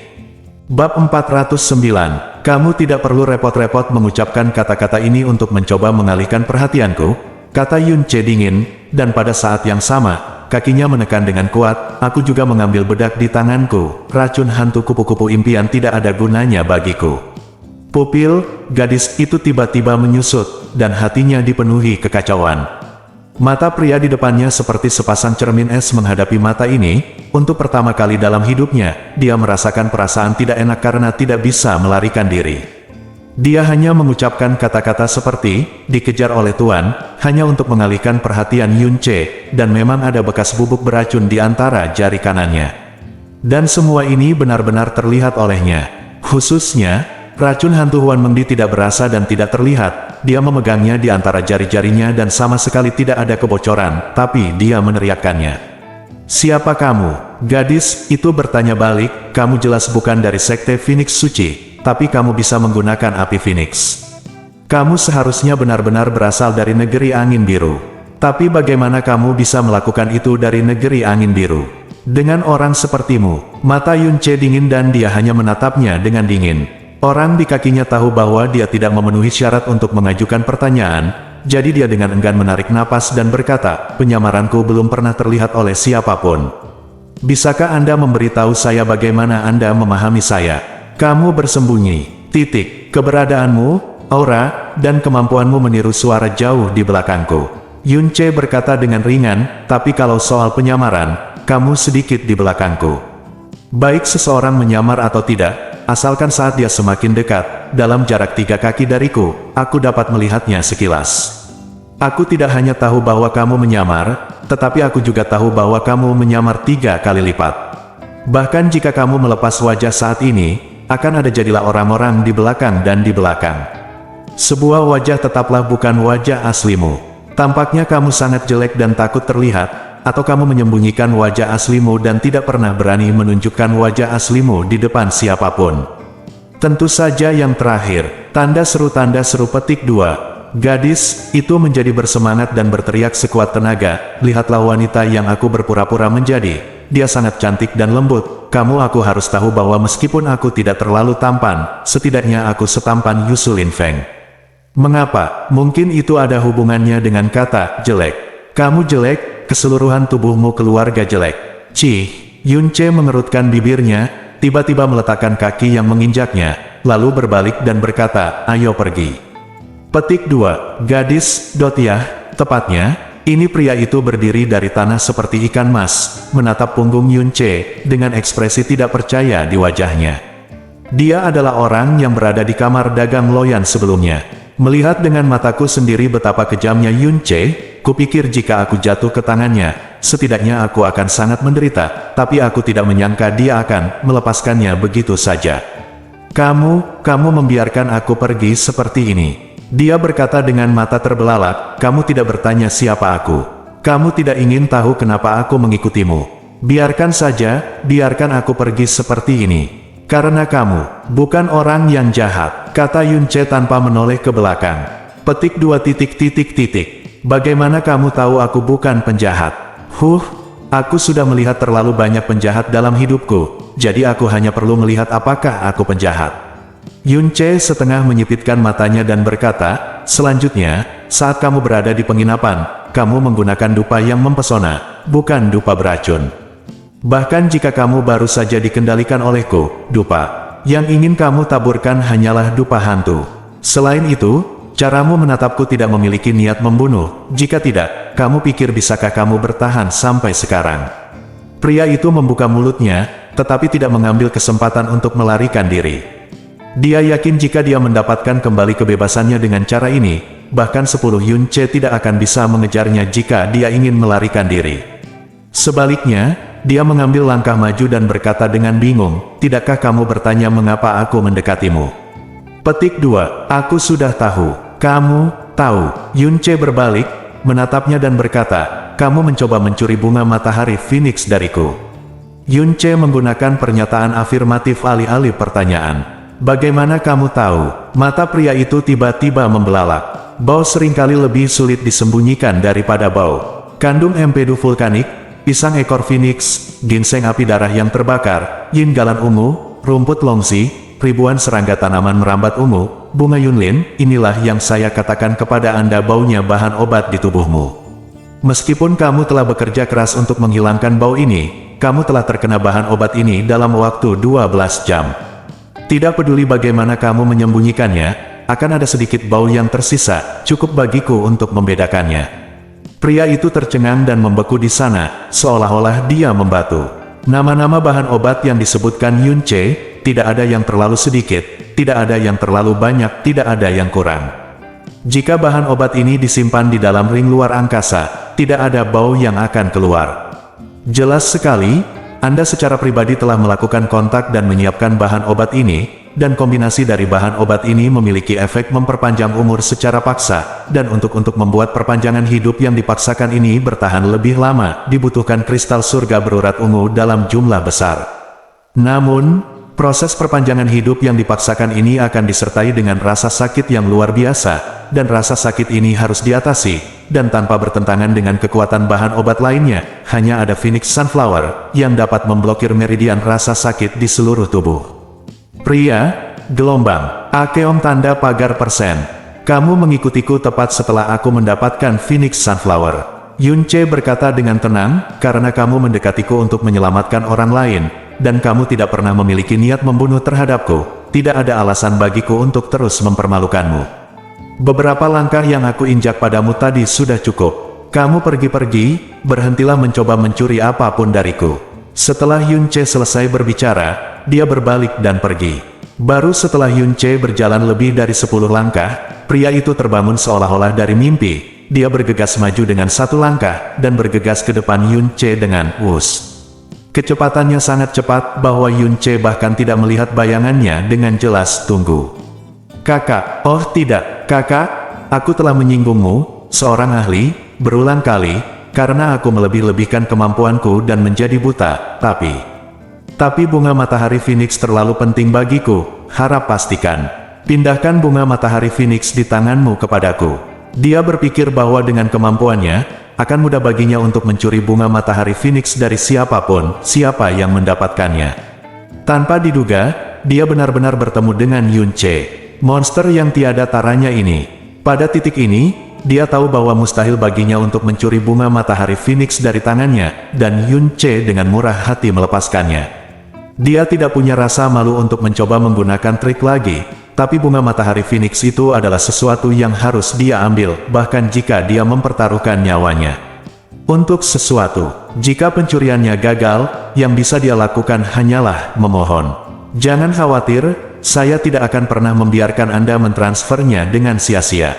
Bab 409. Kamu tidak perlu repot-repot mengucapkan kata-kata ini untuk mencoba mengalihkan perhatianku, kata Yunce dingin, dan pada saat yang sama, kakinya menekan dengan kuat. "Aku juga mengambil bedak di tanganku. Racun hantu kupu-kupu impian tidak ada gunanya bagiku." Pupil gadis itu tiba-tiba menyusut, dan hatinya dipenuhi kekacauan. Mata pria di depannya seperti sepasang cermin es menghadapi mata ini. Untuk pertama kali dalam hidupnya, dia merasakan perasaan tidak enak karena tidak bisa melarikan diri. Dia hanya mengucapkan kata-kata seperti, dikejar oleh Tuan, hanya untuk mengalihkan perhatian Yunce, dan memang ada bekas bubuk beracun di antara jari kanannya. Dan semua ini benar-benar terlihat olehnya. Khususnya, racun hantu Huan Mengdi tidak berasa dan tidak terlihat, dia memegangnya di antara jari-jarinya dan sama sekali tidak ada kebocoran, tapi dia meneriakkannya. "Siapa kamu?" Gadis itu bertanya balik, "Kamu jelas bukan dari Sekte Phoenix Suci. Tapi kamu bisa menggunakan api Phoenix. Kamu seharusnya benar-benar berasal dari negeri angin biru. Tapi bagaimana kamu bisa melakukan itu dari negeri angin biru? Dengan orang sepertimu." Mata Yunce dingin dan dia hanya menatapnya dengan dingin. Orang di kakinya tahu bahwa dia tidak memenuhi syarat untuk mengajukan pertanyaan, jadi dia dengan enggan menarik napas dan berkata, "Penyamaranku belum pernah terlihat oleh siapapun. Bisakah Anda memberitahu saya bagaimana Anda memahami saya? Kamu bersembunyi. Keberadaanmu, aura, dan kemampuanmu meniru suara jauh di belakangku." Yunce berkata dengan ringan, "Tapi kalau soal penyamaran, kamu sedikit di belakangku. Baik seseorang menyamar atau tidak, asalkan saat dia semakin dekat, dalam jarak 3 kaki dariku, aku dapat melihatnya sekilas. Aku tidak hanya tahu bahwa kamu menyamar, tetapi aku juga tahu bahwa kamu menyamar 3 kali lipat. Bahkan jika kamu melepas wajah saat ini, akan ada jadilah orang-orang di belakang dan di belakang. Sebuah wajah tetaplah bukan wajah aslimu. Tampaknya kamu sangat jelek dan takut terlihat, atau kamu menyembunyikan wajah aslimu dan tidak pernah berani menunjukkan wajah aslimu di depan siapapun. Tentu saja yang terakhir, tanda seru petik 2. Gadis itu menjadi bersemangat dan berteriak sekuat tenaga, "Lihatlah wanita yang aku berpura-pura menjadi. Dia sangat cantik dan lembut. Aku harus tahu bahwa meskipun aku tidak terlalu tampan, setidaknya aku setampan Yusulin Feng." "Mengapa? Mungkin itu ada hubungannya dengan kata jelek. Kamu jelek, keseluruhan tubuhmu keluarga jelek." Yunce mengerutkan bibirnya, tiba-tiba meletakkan kaki yang menginjaknya, lalu berbalik dan berkata, "Ayo pergi." Petik 2. Gadis, tepatnya, ini pria itu berdiri dari tanah seperti ikan mas, menatap punggung Yunce, dengan ekspresi tidak percaya di wajahnya. Dia adalah orang yang berada di kamar dagang Loyan sebelumnya. "Melihat dengan mataku sendiri betapa kejamnya Yunce, kupikir jika aku jatuh ke tangannya, setidaknya aku akan sangat menderita, tapi aku tidak menyangka dia akan melepaskannya begitu saja. Kamu membiarkan aku pergi seperti ini." Dia berkata dengan mata terbelalak, "Kamu tidak bertanya siapa aku. Kamu tidak ingin tahu kenapa aku mengikutimu. Biarkan saja, biarkan aku pergi seperti ini. Karena kamu bukan orang yang jahat," kata Yunce tanpa menoleh ke belakang. Petik 2. Bagaimana kamu tahu aku bukan penjahat? Aku sudah melihat terlalu banyak penjahat dalam hidupku, jadi aku hanya perlu melihat apakah aku penjahat. Yunce setengah menyipitkan matanya dan berkata, "Selanjutnya, saat kamu berada di penginapan, kamu menggunakan dupa yang mempesona, bukan dupa beracun. Bahkan jika kamu baru saja dikendalikan olehku, dupa yang ingin kamu taburkan hanyalah dupa hantu. Selain itu, caramu menatapku tidak memiliki niat membunuh. Jika tidak, kamu pikir bisakah kamu bertahan sampai sekarang?" Pria itu membuka mulutnya, tetapi tidak mengambil kesempatan untuk melarikan diri. Dia yakin jika dia mendapatkan kembali kebebasannya dengan cara ini, bahkan 10 Yunce tidak akan bisa mengejarnya jika dia ingin melarikan diri. Sebaliknya, dia mengambil langkah maju dan berkata dengan bingung, "Tidakkah kamu bertanya mengapa aku mendekatimu?" Petik 2. Aku sudah tahu. Kamu tahu. Yunce berbalik, menatapnya dan berkata, "Kamu mencoba mencuri bunga matahari Phoenix dariku." Yunce menggunakan pernyataan afirmatif alih-alih pertanyaan. "Bagaimana kamu tahu?" Mata pria itu tiba-tiba membelalak. Bau seringkali lebih sulit disembunyikan daripada bau kandung empedu vulkanik, pisang ekor Phoenix, ginseng api darah yang terbakar, yin galan ungu, rumput longsi, ribuan serangga tanaman merambat ungu, bunga yunlin. Inilah yang saya katakan kepada Anda, baunya bahan obat di tubuhmu. Meskipun kamu telah bekerja keras untuk menghilangkan bau ini, kamu telah terkena bahan obat ini dalam waktu 12 jam. Tidak peduli bagaimana kamu menyembunyikannya, akan ada sedikit bau yang tersisa, cukup bagiku untuk membedakannya. Pria itu tercengang dan membeku di sana, seolah-olah dia membatu. Nama-nama bahan obat yang disebutkan Yunce, tidak ada yang terlalu sedikit, tidak ada yang terlalu banyak, tidak ada yang kurang. Jika bahan obat ini disimpan di dalam ring luar angkasa, tidak ada bau yang akan keluar. Jelas sekali, Anda secara pribadi telah melakukan kontak dan menyiapkan bahan obat ini, dan kombinasi dari bahan obat ini memiliki efek memperpanjang umur secara paksa, dan untuk membuat perpanjangan hidup yang dipaksakan ini bertahan lebih lama, dibutuhkan kristal surga berurat ungu dalam jumlah besar. Namun, proses perpanjangan hidup yang dipaksakan ini akan disertai dengan rasa sakit yang luar biasa, dan rasa sakit ini harus diatasi, dan tanpa bertentangan dengan kekuatan bahan obat lainnya, hanya ada Phoenix Sunflower, yang dapat memblokir meridian rasa sakit di seluruh tubuh. Pria, gelombang, Akeom tanda pagar persen. Kamu mengikutiku tepat setelah aku mendapatkan Phoenix Sunflower. Yunce berkata dengan tenang, karena kamu mendekatiku untuk menyelamatkan orang lain, dan kamu tidak pernah memiliki niat membunuh terhadapku, tidak ada alasan bagiku untuk terus mempermalukanmu. Beberapa langkah yang aku injak padamu tadi sudah cukup. Kamu pergi-pergi, berhentilah mencoba mencuri apapun dariku. Setelah Yunce selesai berbicara, dia berbalik dan pergi. Baru setelah Yunce berjalan lebih dari 10 langkah, pria itu terbangun seolah-olah dari mimpi. Dia bergegas maju dengan 1 langkah, dan bergegas ke depan Yunce dengan wus. Kecepatannya sangat cepat bahwa Yunce bahkan tidak melihat bayangannya dengan jelas. Tunggu. Kakak, oh tidak, kakak, aku telah menyinggungmu, seorang ahli, berulang kali, karena aku melebih-lebihkan kemampuanku dan menjadi buta, tapi bunga matahari Phoenix terlalu penting bagiku, harap pastikan. Pindahkan bunga matahari Phoenix di tanganmu kepadaku. Dia berpikir bahwa dengan kemampuannya, akan mudah baginya untuk mencuri bunga matahari Phoenix dari siapapun, siapa yang mendapatkannya. Tanpa diduga, dia benar-benar bertemu dengan Yunce, monster yang tiada taranya ini. Pada titik ini, dia tahu bahwa mustahil baginya untuk mencuri bunga matahari Phoenix dari tangannya, dan Yunce dengan murah hati melepaskannya. Dia tidak punya rasa malu untuk mencoba menggunakan trik lagi, tapi bunga matahari Phoenix itu adalah sesuatu yang harus dia ambil, bahkan jika dia mempertaruhkan nyawanya. Untuk sesuatu, jika pencuriannya gagal, yang bisa dia lakukan hanyalah memohon. Jangan khawatir, saya tidak akan pernah membiarkan Anda mentransfernya dengan sia-sia.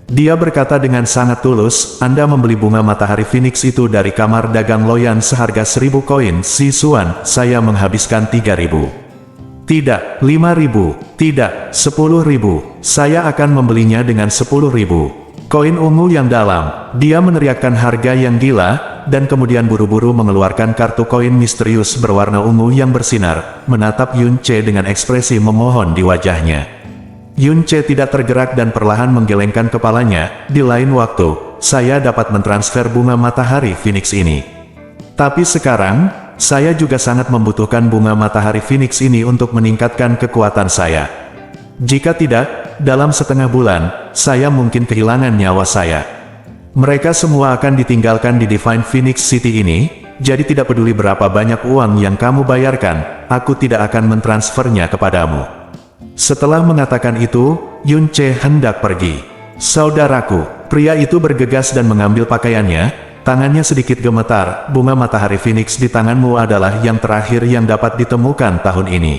Dia berkata dengan sangat tulus, Anda membeli bunga matahari Phoenix itu dari kamar dagang Loyan seharga 1000 koin si Suan, saya menghabiskan 3000. Tidak, 5000, tidak, 10.000, saya akan membelinya dengan 10.000. Koin ungu yang dalam, dia meneriakkan harga yang gila, dan kemudian buru-buru mengeluarkan kartu koin misterius berwarna ungu yang bersinar, menatap Yunce dengan ekspresi memohon di wajahnya. Yunce tidak tergerak dan perlahan menggelengkan kepalanya. Di lain waktu, saya dapat mentransfer bunga matahari Phoenix ini. Tapi sekarang, saya juga sangat membutuhkan bunga matahari Phoenix ini untuk meningkatkan kekuatan saya. Jika tidak, dalam setengah bulan, saya mungkin kehilangan nyawa saya. Mereka semua akan ditinggalkan di Divine Phoenix City ini, jadi tidak peduli berapa banyak uang yang kamu bayarkan, aku tidak akan mentransfernya kepadamu. Setelah mengatakan itu, Yunce hendak pergi. Saudaraku, pria itu bergegas dan mengambil pakaiannya, tangannya sedikit gemetar. Bunga matahari Phoenix di tanganmu adalah yang terakhir yang dapat ditemukan tahun ini.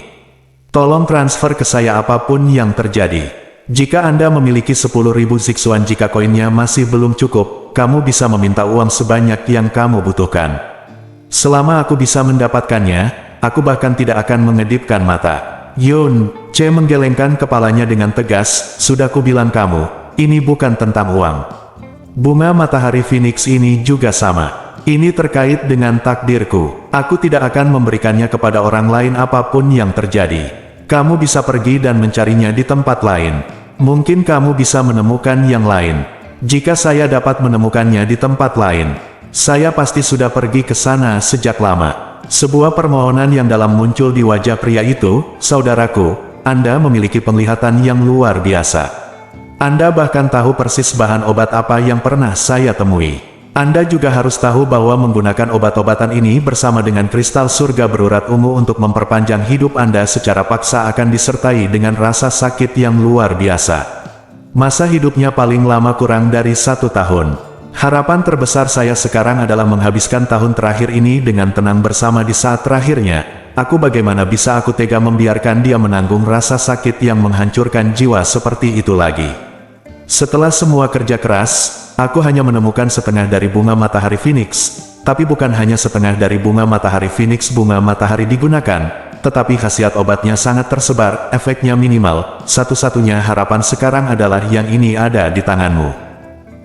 Tolong transfer ke saya apapun yang terjadi. Jika Anda memiliki 10.000 Zixuan, jika koinnya masih belum cukup, kamu bisa meminta uang sebanyak yang kamu butuhkan. Selama aku bisa mendapatkannya, aku bahkan tidak akan mengedipkan mata. Yunce menggelengkan kepalanya dengan tegas, sudah kubilang kamu, ini bukan tentang uang. Bunga matahari Phoenix ini juga sama. Ini terkait dengan takdirku. Aku tidak akan memberikannya kepada orang lain apapun yang terjadi. Kamu bisa pergi dan mencarinya di tempat lain. Mungkin kamu bisa menemukan yang lain. Jika saya dapat menemukannya di tempat lain, saya pasti sudah pergi ke sana sejak lama. Sebuah permohonan yang dalam muncul di wajah pria itu, saudaraku, Anda memiliki penglihatan yang luar biasa. Anda bahkan tahu persis bahan obat apa yang pernah saya temui. Anda juga harus tahu bahwa menggunakan obat-obatan ini bersama dengan kristal surga berurat ungu untuk memperpanjang hidup Anda secara paksa akan disertai dengan rasa sakit yang luar biasa. Masa hidupnya paling lama kurang dari 1 tahun. Harapan terbesar saya sekarang adalah menghabiskan tahun terakhir ini dengan tenang bersama di saat terakhirnya. bagaimana bisa aku tega membiarkan dia menanggung rasa sakit yang menghancurkan jiwa seperti itu lagi. Setelah semua kerja keras, aku hanya menemukan setengah dari bunga matahari Phoenix, tapi bukan hanya setengah dari bunga matahari Phoenix bunga matahari digunakan, tetapi khasiat obatnya sangat tersebar, efeknya minimal, satu-satunya harapan sekarang adalah yang ini ada di tanganmu.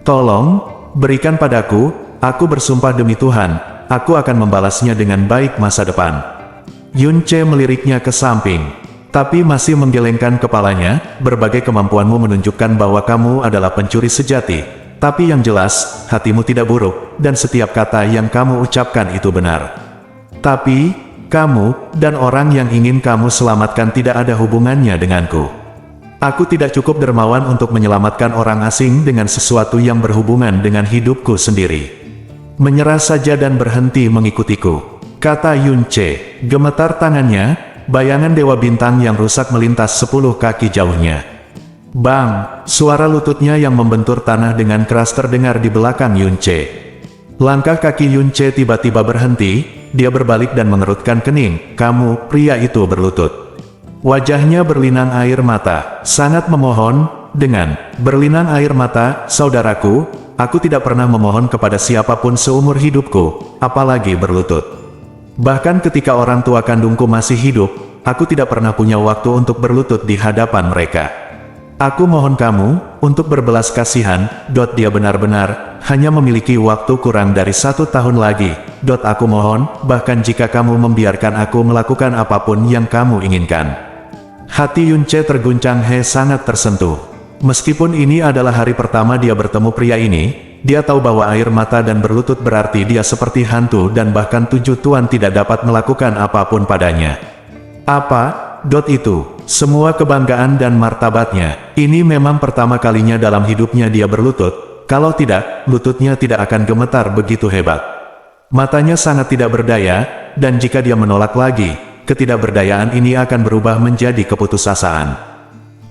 Tolong, berikan padaku, aku bersumpah demi Tuhan, aku akan membalasnya dengan baik masa depan. Yunce meliriknya ke samping, tapi masih menggelengkan kepalanya. Berbagai kemampuanmu menunjukkan bahwa kamu adalah pencuri sejati, tapi yang jelas, hatimu tidak buruk, dan setiap kata yang kamu ucapkan itu benar. Tapi, kamu, dan orang yang ingin kamu selamatkan tidak ada hubungannya denganku. Aku tidak cukup dermawan untuk menyelamatkan orang asing dengan sesuatu yang berhubungan dengan hidupku sendiri. Menyerah saja dan berhenti mengikutiku, kata Yunce. Gemetar tangannya, bayangan dewa bintang yang rusak melintas 10 kaki jauhnya. Bang, suara lututnya yang membentur tanah dengan keras terdengar di belakang Yunce. Langkah kaki Yunce tiba-tiba berhenti, dia berbalik dan mengerutkan kening. Kamu, pria itu berlutut. Wajahnya berlinang air mata, sangat memohon, dengan berlinang air mata, saudaraku, aku tidak pernah memohon kepada siapapun seumur hidupku, apalagi berlutut. Bahkan ketika orang tua kandungku masih hidup, aku tidak pernah punya waktu untuk berlutut di hadapan mereka. Aku mohon kamu, untuk berbelas kasihan, dia benar-benar, hanya memiliki waktu kurang dari 1 tahun lagi, aku mohon, bahkan jika kamu membiarkan aku melakukan apapun yang kamu inginkan. Hati Yunce terguncang sangat tersentuh. Meskipun ini adalah hari pertama dia bertemu pria ini, dia tahu bahwa air mata dan berlutut berarti dia seperti hantu dan bahkan 7 tuan tidak dapat melakukan apapun padanya. Apa? Itu, semua kebanggaan dan martabatnya, ini memang pertama kalinya dalam hidupnya dia berlutut, kalau tidak, lututnya tidak akan gemetar begitu hebat. Matanya sangat tidak berdaya, dan jika dia menolak lagi, ketidakberdayaan ini akan berubah menjadi keputusasaan.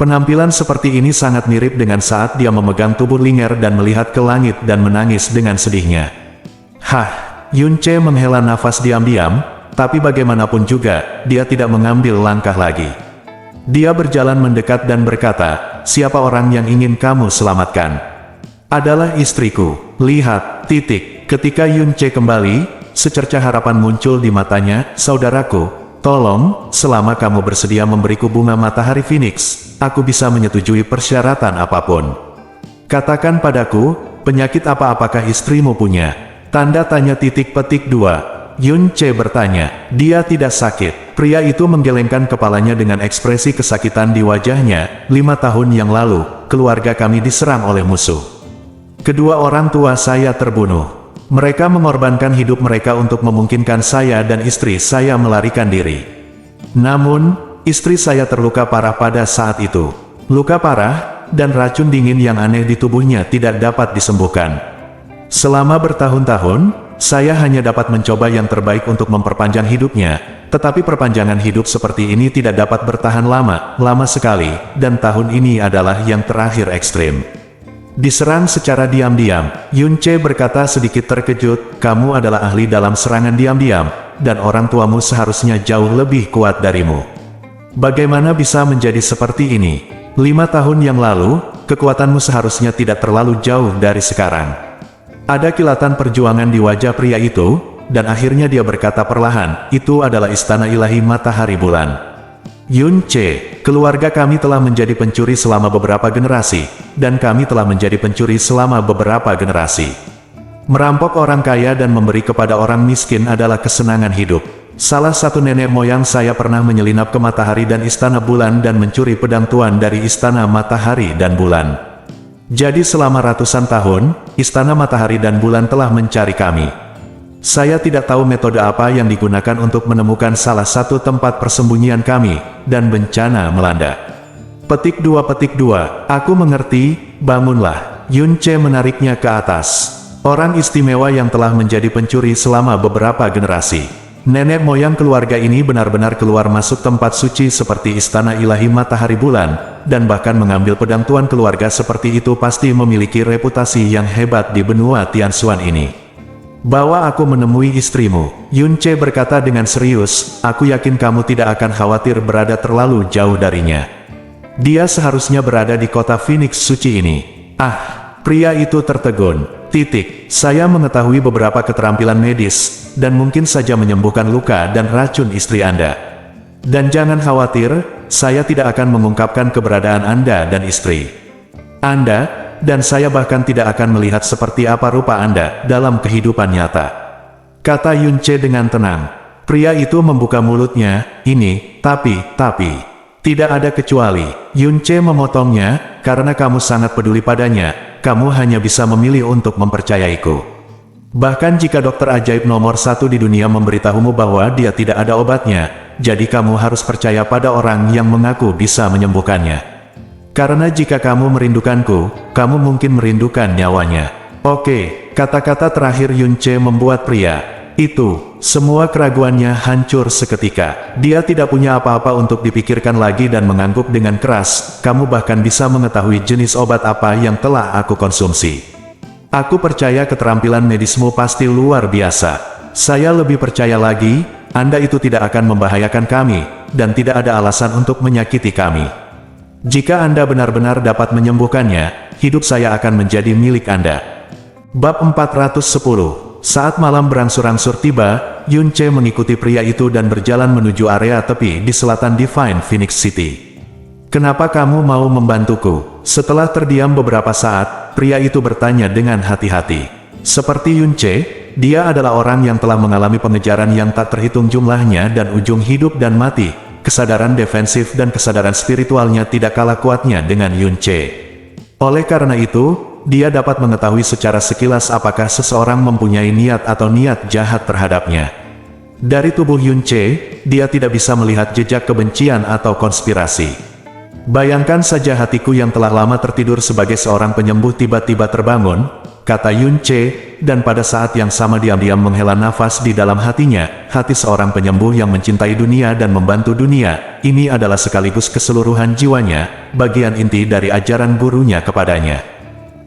Penampilan seperti ini sangat mirip dengan saat dia memegang tubuh Linger dan melihat ke langit dan menangis dengan sedihnya. Yunce menghela nafas diam-diam, tapi bagaimanapun juga, dia tidak mengambil langkah lagi. Dia berjalan mendekat dan berkata, siapa orang yang ingin kamu selamatkan? Adalah istriku. Lihat, Ketika Yunce kembali, secercah harapan muncul di matanya. Saudaraku, tolong, selama kamu bersedia memberiku bunga matahari Phoenix, aku bisa menyetujui persyaratan apapun. Katakan padaku, penyakit apakah istrimu punya? Tanda tanya. 2. Yunce bertanya, dia tidak sakit. Pria itu menggelengkan kepalanya dengan ekspresi kesakitan di wajahnya. 5 tahun yang lalu, keluarga kami diserang oleh musuh. Kedua orang tua saya terbunuh. Mereka mengorbankan hidup mereka untuk memungkinkan saya dan istri saya melarikan diri. Namun, istri saya terluka parah pada saat itu. Luka parah, dan racun dingin yang aneh di tubuhnya tidak dapat disembuhkan. Selama bertahun-tahun, saya hanya dapat mencoba yang terbaik untuk memperpanjang hidupnya, tetapi perpanjangan hidup seperti ini tidak dapat bertahan lama sekali, dan tahun ini adalah yang terakhir ekstrim. Diserang secara diam-diam, Yunce berkata sedikit terkejut, kamu adalah ahli dalam serangan diam-diam, dan orang tuamu seharusnya jauh lebih kuat darimu. Bagaimana bisa menjadi seperti ini? 5 tahun yang lalu, kekuatanmu seharusnya tidak terlalu jauh dari sekarang. Ada kilatan perjuangan di wajah pria itu, dan akhirnya dia berkata perlahan, itu adalah istana ilahi matahari bulan. Yunce, keluarga kami telah menjadi pencuri selama beberapa generasi, dan kami telah menjadi pencuri selama beberapa generasi. Merampok orang kaya dan memberi kepada orang miskin adalah kesenangan hidup. Salah satu nenek moyang saya pernah menyelinap ke matahari dan istana bulan dan mencuri pedang tuan dari istana matahari dan bulan. Jadi selama ratusan tahun, istana matahari dan bulan telah mencari kami. Saya tidak tahu metode apa yang digunakan untuk menemukan salah satu tempat persembunyian kami, dan bencana melanda. 2. Aku mengerti, bangunlah. Yunce menariknya ke atas. Orang istimewa yang telah menjadi pencuri selama beberapa generasi. Nenek moyang keluarga ini benar-benar keluar masuk tempat suci seperti istana ilahi matahari bulan, dan bahkan mengambil pedang tuan keluarga seperti itu pasti memiliki reputasi yang hebat di benua Tianshuan ini. Bawa aku menemui istrimu. Yun Che berkata dengan serius, aku yakin kamu tidak akan khawatir berada terlalu jauh darinya. Dia seharusnya berada di kota Phoenix suci ini. Ah, pria itu tertegun. Saya mengetahui beberapa keterampilan medis, dan mungkin saja menyembuhkan luka dan racun istri Anda. Dan jangan khawatir, saya tidak akan mengungkapkan keberadaan Anda dan istri Anda, dan saya bahkan tidak akan melihat seperti apa rupa Anda dalam kehidupan nyata. Kata Yun Che dengan tenang. Pria itu membuka mulutnya, tapi, tidak ada kecuali. Yun Che memotongnya, karena kamu sangat peduli padanya, kamu hanya bisa memilih untuk mempercayaiku. Bahkan jika dokter ajaib nomor 1 di dunia memberitahumu bahwa dia tidak ada obatnya, jadi kamu harus percaya pada orang yang mengaku bisa menyembuhkannya. Karena jika kamu merindukanku, kamu mungkin merindukan nyawanya. Oke, kata-kata terakhir Yun Che membuat pria itu, semua keraguannya hancur seketika. Dia tidak punya apa-apa untuk dipikirkan lagi dan mengangguk dengan keras, kamu bahkan bisa mengetahui jenis obat apa yang telah aku konsumsi. Aku percaya keterampilan medismu pasti luar biasa. Saya lebih percaya lagi, Anda itu tidak akan membahayakan kami, dan tidak ada alasan untuk menyakiti kami. Jika Anda benar-benar dapat menyembuhkannya, hidup saya akan menjadi milik Anda. Bab 410. Saat malam berangsur-angsur tiba, Yun Che mengikuti pria itu dan berjalan menuju area tepi di selatan Divine Phoenix City. Kenapa kamu mau membantuku? Setelah terdiam beberapa saat, pria itu bertanya dengan hati-hati. Seperti Yun Che, dia adalah orang yang telah mengalami pengejaran yang tak terhitung jumlahnya dan ujung hidup dan mati. Kesadaran defensif dan kesadaran spiritualnya tidak kalah kuatnya dengan Yun Che. Oleh karena itu, dia dapat mengetahui secara sekilas apakah seseorang mempunyai niat atau niat jahat terhadapnya. Dari tubuh Yun Che, dia tidak bisa melihat jejak kebencian atau konspirasi. Bayangkan saja hatiku yang telah lama tertidur sebagai seorang penyembuh tiba-tiba terbangun, kata Yun Che, dan pada saat yang sama diam-diam menghela nafas di dalam hatinya, hati seorang penyembuh yang mencintai dunia dan membantu dunia, ini adalah sekaligus keseluruhan jiwanya, bagian inti dari ajaran gurunya kepadanya.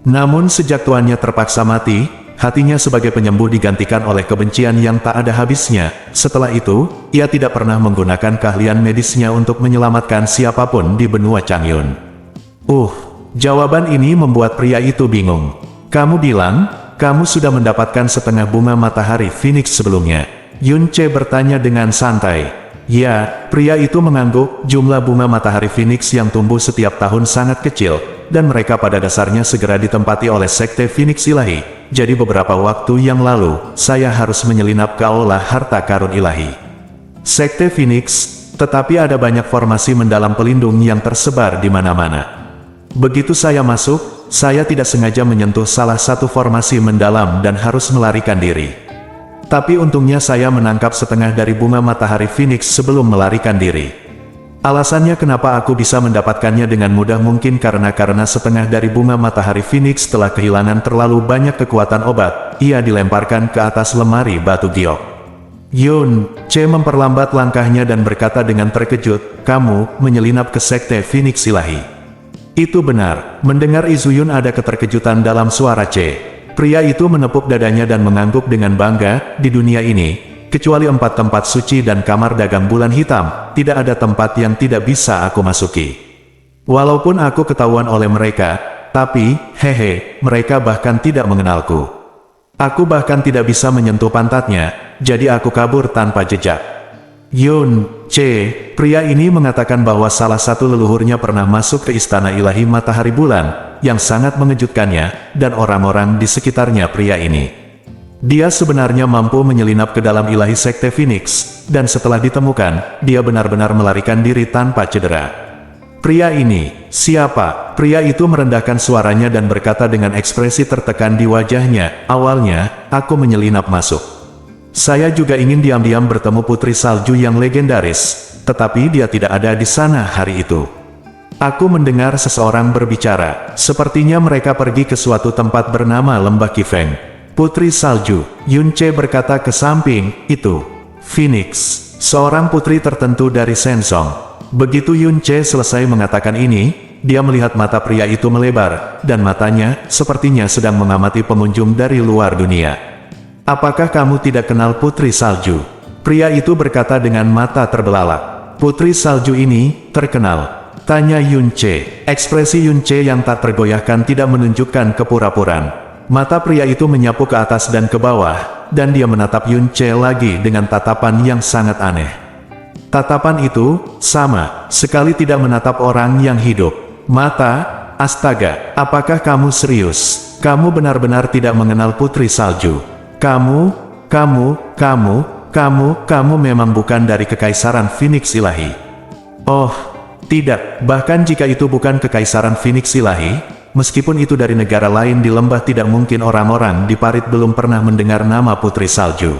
Namun sejak tuannya terpaksa mati, hatinya sebagai penyembuh digantikan oleh kebencian yang tak ada habisnya. Setelah itu, ia tidak pernah menggunakan keahlian medisnya untuk menyelamatkan siapapun di benua Changyun. Jawaban ini membuat pria itu bingung. Kamu bilang, kamu sudah mendapatkan setengah bunga matahari Phoenix sebelumnya. Yun Che bertanya dengan santai. Ya, pria itu mengangguk, jumlah bunga matahari Phoenix yang tumbuh setiap tahun sangat kecil, dan mereka pada dasarnya segera ditempati oleh Sekte Phoenix Ilahi. Jadi beberapa waktu yang lalu, saya harus menyelinap ke aula harta karun ilahi. Sekte Phoenix, tetapi ada banyak formasi mendalam pelindung yang tersebar di mana-mana. Begitu saya masuk, saya tidak sengaja menyentuh salah satu formasi mendalam dan harus melarikan diri. Tapi untungnya saya menangkap setengah dari bunga matahari Phoenix sebelum melarikan diri. Alasannya kenapa aku bisa mendapatkannya dengan mudah mungkin karena setengah dari bunga matahari Phoenix telah kehilangan terlalu banyak kekuatan obat. Ia dilemparkan ke atas lemari batu giok. Yun Che memperlambat langkahnya dan berkata dengan terkejut, kamu menyelinap ke Sekte Phoenix Ilahi. Itu benar. Mendengar Izuyun ada keterkejutan dalam suara Che. Pria itu menepuk dadanya dan mengangguk dengan bangga, di dunia ini, kecuali 4 tempat suci dan kamar dagang bulan hitam, tidak ada tempat yang tidak bisa aku masuki. Walaupun aku ketahuan oleh mereka, tapi, mereka bahkan tidak mengenalku. Aku bahkan tidak bisa menyentuh pantatnya, jadi aku kabur tanpa jejak. Yun Che, pria ini mengatakan bahwa salah satu leluhurnya pernah masuk ke istana ilahi matahari bulan, yang sangat mengejutkannya, dan orang-orang di sekitarnya pria ini. Dia sebenarnya mampu menyelinap ke dalam ilahi Sekte Phoenix, dan setelah ditemukan, dia benar-benar melarikan diri tanpa cedera. Pria ini, siapa? Pria itu merendahkan suaranya dan berkata dengan ekspresi tertekan di wajahnya, awalnya, aku menyelinap masuk. Saya juga ingin diam-diam bertemu Putri Salju yang legendaris, tetapi dia tidak ada di sana hari itu. Aku mendengar seseorang berbicara, sepertinya mereka pergi ke suatu tempat bernama Lembah Kifeng. Putri Salju, Yun Che berkata ke samping, itu Phoenix, seorang putri tertentu dari Shenzong. Begitu Yun Che selesai mengatakan ini, dia melihat mata pria itu melebar, dan matanya sepertinya sedang mengamati pengunjung dari luar dunia. Apakah kamu tidak kenal Putri Salju? Pria itu berkata dengan mata terbelalak. Putri Salju ini terkenal, tanya Yunce. Ekspresi Yunce yang tak tergoyahkan tidak menunjukkan kepura-puraan. Mata pria itu menyapu ke atas dan ke bawah, dan dia menatap Yunce lagi dengan tatapan yang sangat aneh. Tatapan itu sama sekali tidak menatap orang yang hidup. Astaga, apakah kamu serius? Kamu benar-benar tidak mengenal Putri Salju. Kamu memang bukan dari Kekaisaran Phoenix Ilahi. Oh, tidak, bahkan jika itu bukan Kekaisaran Phoenix Ilahi, meskipun itu dari negara lain di lembah, tidak mungkin orang-orang di Parit belum pernah mendengar nama Putri Salju.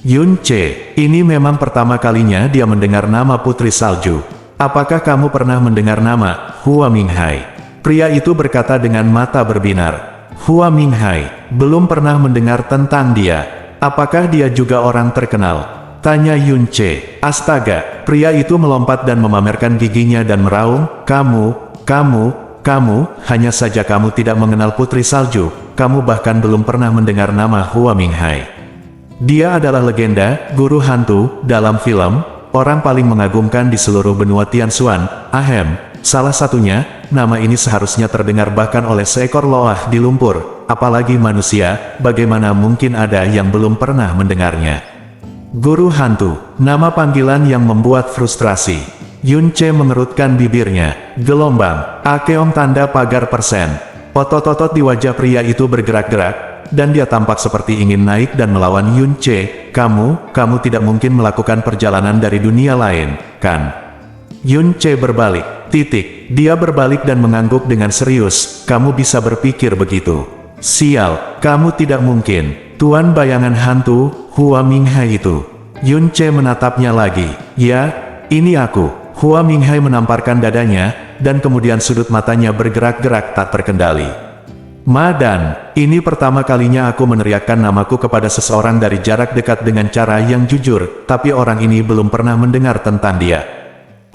Yunce, ini memang pertama kalinya dia mendengar nama Putri Salju. Apakah kamu pernah mendengar nama Hua Minghai? Pria itu berkata dengan mata berbinar. Hua Minghai, belum pernah mendengar tentang dia. Apakah dia juga orang terkenal? Tanya Yunce. Astaga, pria itu melompat dan memamerkan giginya dan meraung, kamu, hanya saja kamu tidak mengenal Putri Salju, kamu bahkan belum pernah mendengar nama Hua Minghai. Dia adalah legenda, guru hantu, dalam film, orang paling mengagumkan di seluruh benua Tianshuan, salah satunya, nama ini seharusnya terdengar bahkan oleh seekor loah di lumpur. Apalagi manusia, bagaimana mungkin ada yang belum pernah mendengarnya? Guru hantu, nama panggilan yang membuat frustrasi. Yunce mengerutkan bibirnya. Gelombang, Akeong tanda pagar persen. Otot-otot di wajah pria itu bergerak-gerak, dan dia tampak seperti ingin naik dan melawan Yunce. Kamu tidak mungkin melakukan perjalanan dari dunia lain, kan? Yunce berbalik. Dia berbalik dan mengangguk dengan serius. Kamu bisa berpikir begitu? Sial, kamu tidak mungkin. Tuan bayangan hantu, Hua Minghai itu. Yunce menatapnya lagi. Ya, ini aku. Hua Minghai menamparkan dadanya, dan kemudian sudut matanya bergerak-gerak tak terkendali. Madan, ini pertama kalinya aku meneriakkan namaku kepada seseorang dari jarak dekat dengan cara yang jujur, tapi orang ini belum pernah mendengar tentang dia.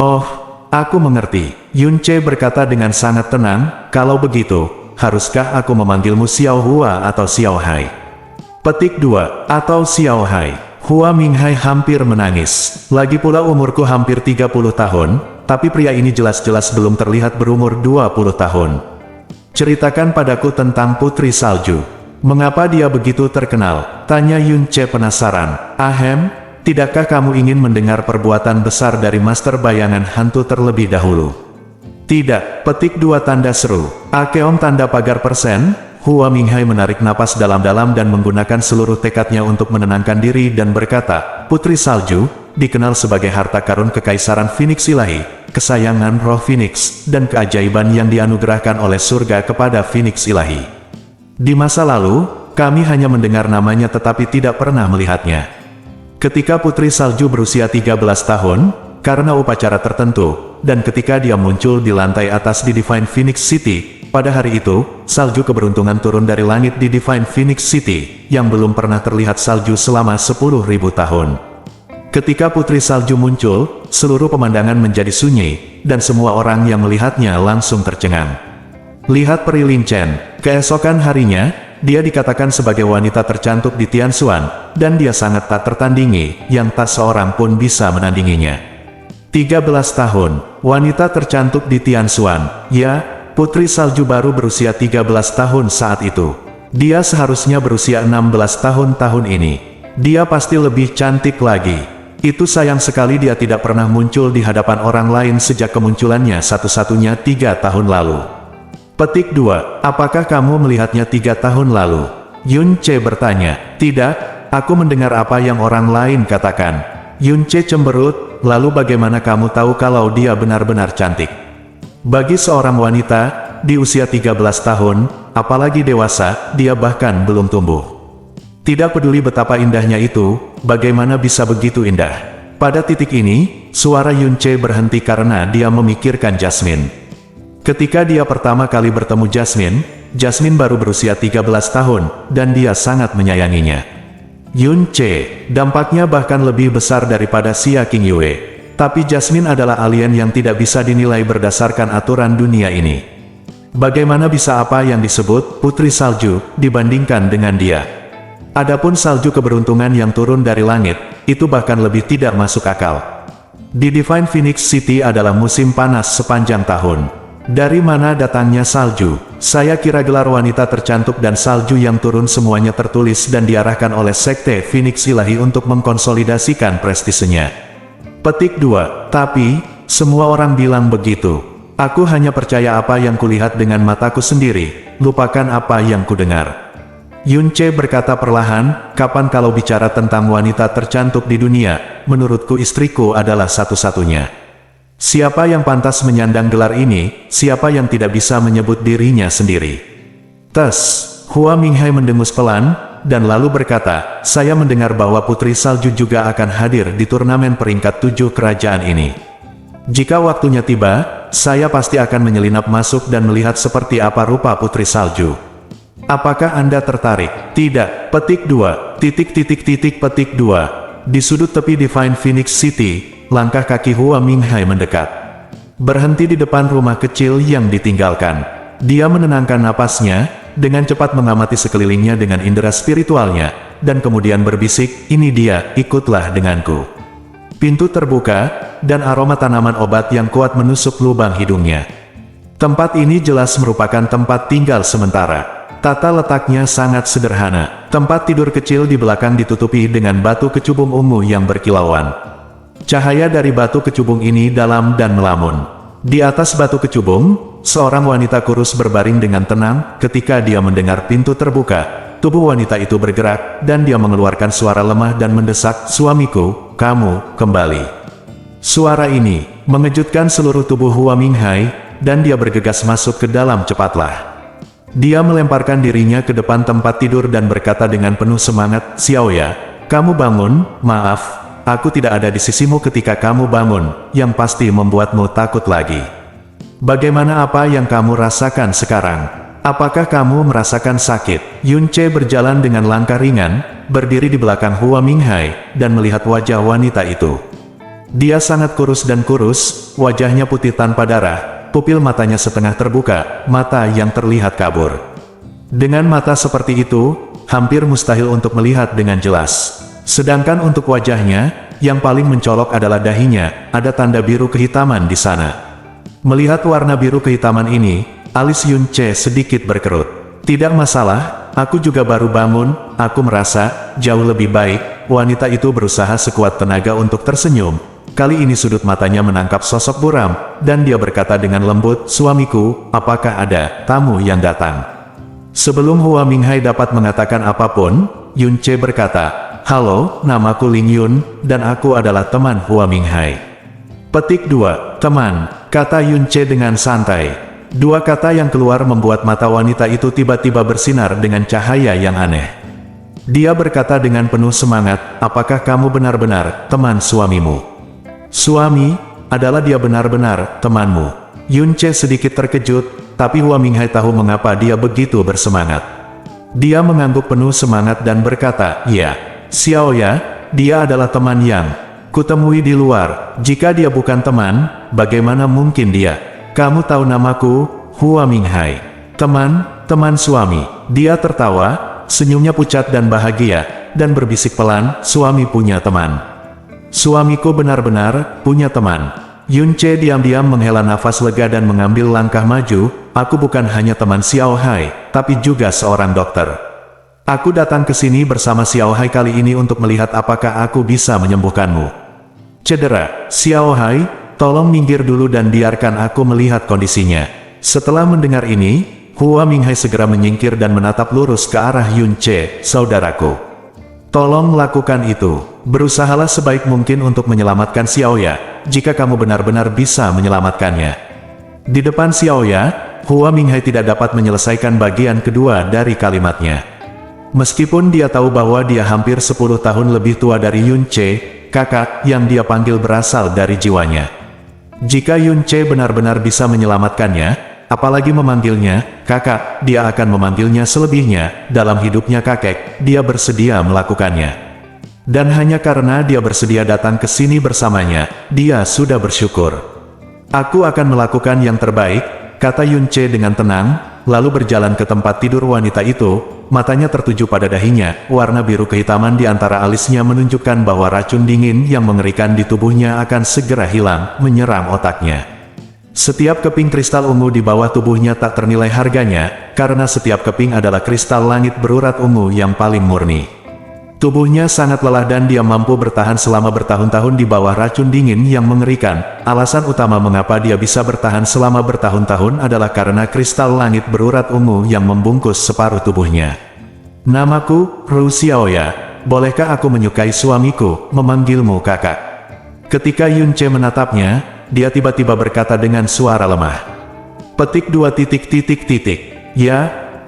Oh, aku mengerti. Yunce berkata dengan sangat tenang, kalau begitu, haruskah aku memanggilmu Xiao Hua atau Xiao Hai? Petik 2, atau Xiao Hai. Hua Minghai hampir menangis. Lagi pula umurku hampir 30 tahun, tapi pria ini jelas-jelas belum terlihat berumur 20 tahun. Ceritakan padaku tentang Putri Salju. Mengapa dia begitu terkenal? Tanya Yunce penasaran. Tidakkah kamu ingin mendengar perbuatan besar dari Master Bayangan Hantu terlebih dahulu? Tidak, petik 2 tanda seru. Akeong tanda pagar persen. Hua Minghai menarik napas dalam-dalam dan menggunakan seluruh tekadnya untuk menenangkan diri dan berkata, Putri Salju, dikenal sebagai harta karun Kekaisaran Phoenix Ilahi, kesayangan roh Phoenix, dan keajaiban yang dianugerahkan oleh surga kepada Phoenix Ilahi. Di masa lalu, kami hanya mendengar namanya tetapi tidak pernah melihatnya. Ketika Putri Salju berusia 13 tahun, karena upacara tertentu, dan ketika dia muncul di lantai atas di Divine Phoenix City, pada hari itu, salju keberuntungan turun dari langit di Divine Phoenix City, yang belum pernah terlihat salju selama 10.000 tahun. Ketika Putri Salju muncul, seluruh pemandangan menjadi sunyi, dan semua orang yang melihatnya langsung tercengang. Lihat Peri Lin Chen, keesokan harinya, dia dikatakan sebagai wanita tercantik di Tianshuan, dan dia sangat tak tertandingi, yang tak seorang pun bisa menandinginya. 13 tahun, wanita tercantik di Tianshuan. Ya, Putri Salju baru berusia 13 tahun saat itu. Dia seharusnya berusia 16 tahun ini. Dia pasti lebih cantik lagi. Itu sayang sekali dia tidak pernah muncul di hadapan orang lain sejak kemunculannya satu-satunya 3 tahun lalu. Petik 2, apakah kamu melihatnya 3 tahun lalu? Yunce bertanya. Tidak, aku mendengar apa yang orang lain katakan. Yunce cemberut, lalu bagaimana kamu tahu kalau dia benar-benar cantik? Bagi seorang wanita, di usia 13 tahun, apalagi dewasa, dia bahkan belum tumbuh. Tidak peduli betapa indahnya itu, bagaimana bisa begitu indah. Pada titik ini, suara Yunce berhenti karena dia memikirkan Jasmine. Ketika dia pertama kali bertemu Jasmine baru berusia 13 tahun, dan dia sangat menyayanginya. Yunce, dampaknya bahkan lebih besar daripada Xia Qingyue. Tapi Jasmine adalah alien yang tidak bisa dinilai berdasarkan aturan dunia ini. Bagaimana bisa apa yang disebut Putri Salju dibandingkan dengan dia? Adapun salju keberuntungan yang turun dari langit, itu bahkan lebih tidak masuk akal. Di Divine Phoenix City adalah musim panas sepanjang tahun. Dari mana datangnya salju? Saya kira gelar wanita tercantik dan salju yang turun semuanya tertulis dan diarahkan oleh Sekte Phoenix Ilahi untuk mengkonsolidasikan prestisenya. Petik 2. Tapi, semua orang bilang begitu. Aku hanya percaya apa yang kulihat dengan mataku sendiri, lupakan apa yang kudengar. Yun Che berkata perlahan, kapan kalau bicara tentang wanita tercantik di dunia, menurutku istriku adalah satu-satunya. Siapa yang pantas menyandang gelar ini, siapa yang tidak bisa menyebut dirinya sendiri. Tes, Hua Minghai mendengus pelan, dan lalu berkata, saya mendengar bahwa Putri Salju juga akan hadir di turnamen peringkat 7 kerajaan ini. Jika waktunya tiba, saya pasti akan menyelinap masuk dan melihat seperti apa rupa Putri Salju. Apakah Anda tertarik? Tidak. Petik 2. Petik 2. Di sudut tepi Divine Phoenix City, langkah kaki Hua Minghai mendekat. Berhenti di depan rumah kecil yang ditinggalkan. Dia menenangkan napasnya, dengan cepat mengamati sekelilingnya dengan indera spiritualnya, dan kemudian berbisik, ini dia, ikutlah denganku. Pintu terbuka, dan aroma tanaman obat yang kuat menusuk lubang hidungnya. Tempat ini jelas merupakan tempat tinggal sementara. Tata letaknya sangat sederhana. Tempat tidur kecil di belakang ditutupi dengan batu kecubung ungu yang berkilauan. Cahaya dari batu kecubung ini dalam dan melamun. Di atas batu kecubung, seorang wanita kurus berbaring dengan tenang. Ketika dia mendengar pintu terbuka, tubuh wanita itu bergerak, dan dia mengeluarkan suara lemah dan mendesak, suamiku, kamu, kembali. Suara ini mengejutkan seluruh tubuh Hua Minghai, dan dia bergegas masuk ke dalam cepatlah. Dia melemparkan dirinya ke depan tempat tidur dan berkata dengan penuh semangat, Xiaoya, kamu bangun, maaf, aku tidak ada di sisimu ketika kamu bangun, yang pasti membuatmu takut lagi. Bagaimana apa yang kamu rasakan sekarang? Apakah kamu merasakan sakit? Yun Che berjalan dengan langkah ringan, berdiri di belakang Hua Minghai, dan melihat wajah wanita itu. Dia sangat kurus dan kurus, wajahnya putih tanpa darah. Pupil matanya setengah terbuka, mata yang terlihat kabur. Dengan mata seperti itu, hampir mustahil untuk melihat dengan jelas. Sedangkan untuk wajahnya, yang paling mencolok adalah dahinya, ada tanda biru kehitaman di sana. Melihat warna biru kehitaman ini, alis Yun Che sedikit berkerut. Tidak masalah, aku juga baru bangun, aku merasa jauh lebih baik. Wanita itu berusaha sekuat tenaga untuk tersenyum. Kali ini sudut matanya menangkap sosok buram, dan dia berkata dengan lembut, suamiku, apakah ada tamu yang datang? Sebelum Hua Minghai dapat mengatakan apapun, Yun Che berkata, halo, namaku Ling Yun, dan aku adalah teman Hua Minghai. Petik 2. Teman, kata Yun Che dengan santai. Dua kata yang keluar membuat mata wanita itu tiba-tiba bersinar dengan cahaya yang aneh. Dia berkata dengan penuh semangat, apakah kamu benar-benar teman suamimu? Suami, adalah dia benar-benar temanmu. Yun Che sedikit terkejut, tapi Hua Minghai tahu mengapa dia begitu bersemangat. Dia mengangguk penuh semangat dan berkata, ya, Xiaoya, dia adalah teman yang kutemui di luar. Jika dia bukan teman, bagaimana mungkin dia? Kamu tahu namaku, Hua Minghai. Teman suami. Dia tertawa, senyumnya pucat dan bahagia, dan berbisik pelan, suami punya teman. Suamiku benar-benar punya teman. Yun Che diam-diam menghela nafas lega dan mengambil langkah maju, aku bukan hanya teman Xiao Hai, tapi juga seorang dokter. Aku datang ke sini bersama Xiao Hai kali ini untuk melihat apakah aku bisa menyembuhkanmu. Cedera, Xiao Hai, tolong minggir dulu dan biarkan aku melihat kondisinya. Setelah mendengar ini, Hua Minghai segera menyingkir dan menatap lurus ke arah Yun Che, saudaraku. Tolong lakukan itu. Berusahalah sebaik mungkin untuk menyelamatkan Xiaoya, jika kamu benar-benar bisa menyelamatkannya. Di depan Xiaoya, Hua Minghai tidak dapat menyelesaikan bagian kedua dari kalimatnya. Meskipun dia tahu bahwa dia hampir 10 tahun lebih tua dari Yun Che, kakak yang dia panggil berasal dari jiwanya. Jika Yun Che benar-benar bisa menyelamatkannya, apalagi memanggilnya kakak, dia akan memanggilnya selebihnya. Dalam hidupnya kakek, dia bersedia melakukannya. Dan hanya karena dia bersedia datang ke sini bersamanya, dia sudah bersyukur. Aku akan melakukan yang terbaik, kata Yun Che dengan tenang, lalu berjalan ke tempat tidur wanita itu. matanya tertuju pada dahinya, warna biru kehitaman di antara alisnya menunjukkan bahwa racun dingin yang mengerikan di tubuhnya akan segera hilang, menyerang otaknya. Setiap keping kristal ungu di bawah tubuhnya tak ternilai harganya, karena setiap keping adalah kristal langit berurat ungu yang paling murni. Tubuhnya sangat lelah dan dia mampu bertahan selama bertahun-tahun di bawah racun dingin yang mengerikan. Alasan utama mengapa dia bisa bertahan selama bertahun-tahun adalah karena kristal langit berurat ungu yang membungkus separuh tubuhnya. Namaku, Ru Xiaoya. Bolehkah aku menyukai suamiku, memanggilmu kakak? Ketika Yun Ce menatapnya, dia tiba-tiba berkata dengan suara lemah. Petik 2. Ya,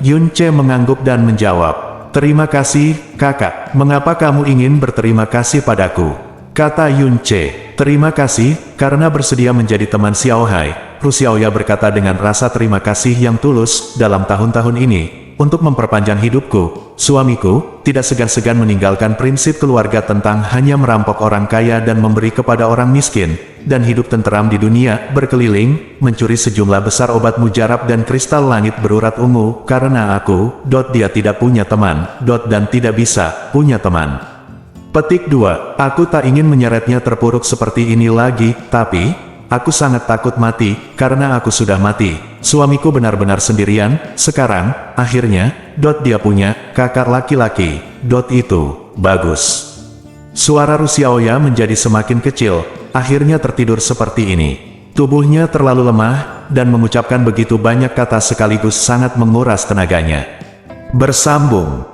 Yun Ce mengangguk dan menjawab. Terima kasih, kakak. Mengapa kamu ingin berterima kasih padaku? Kata Yun Ce. Terima kasih, karena bersedia menjadi teman Xiao Hai. Ru Xiaoya berkata dengan rasa terima kasih yang tulus, dalam tahun-tahun ini, untuk memperpanjang hidupku, suamiku, tidak segan-segan meninggalkan prinsip keluarga tentang hanya merampok orang kaya dan memberi kepada orang miskin, dan hidup tenteram di dunia, berkeliling, mencuri sejumlah besar obat mujarab dan kristal langit berurat ungu, karena aku, dia tidak punya teman, dan tidak bisa, punya teman. Petik 2. Aku tak ingin menyeretnya terpuruk seperti ini lagi, tapi, aku sangat takut mati, karena aku sudah mati. Suamiku benar-benar sendirian, sekarang, akhirnya, dia punya, kakak laki-laki, itu, bagus. Suara Ru Xiaoya menjadi semakin kecil, akhirnya tertidur seperti ini. Tubuhnya terlalu lemah, dan mengucapkan begitu banyak kata sekaligus sangat menguras tenaganya. Bersambung.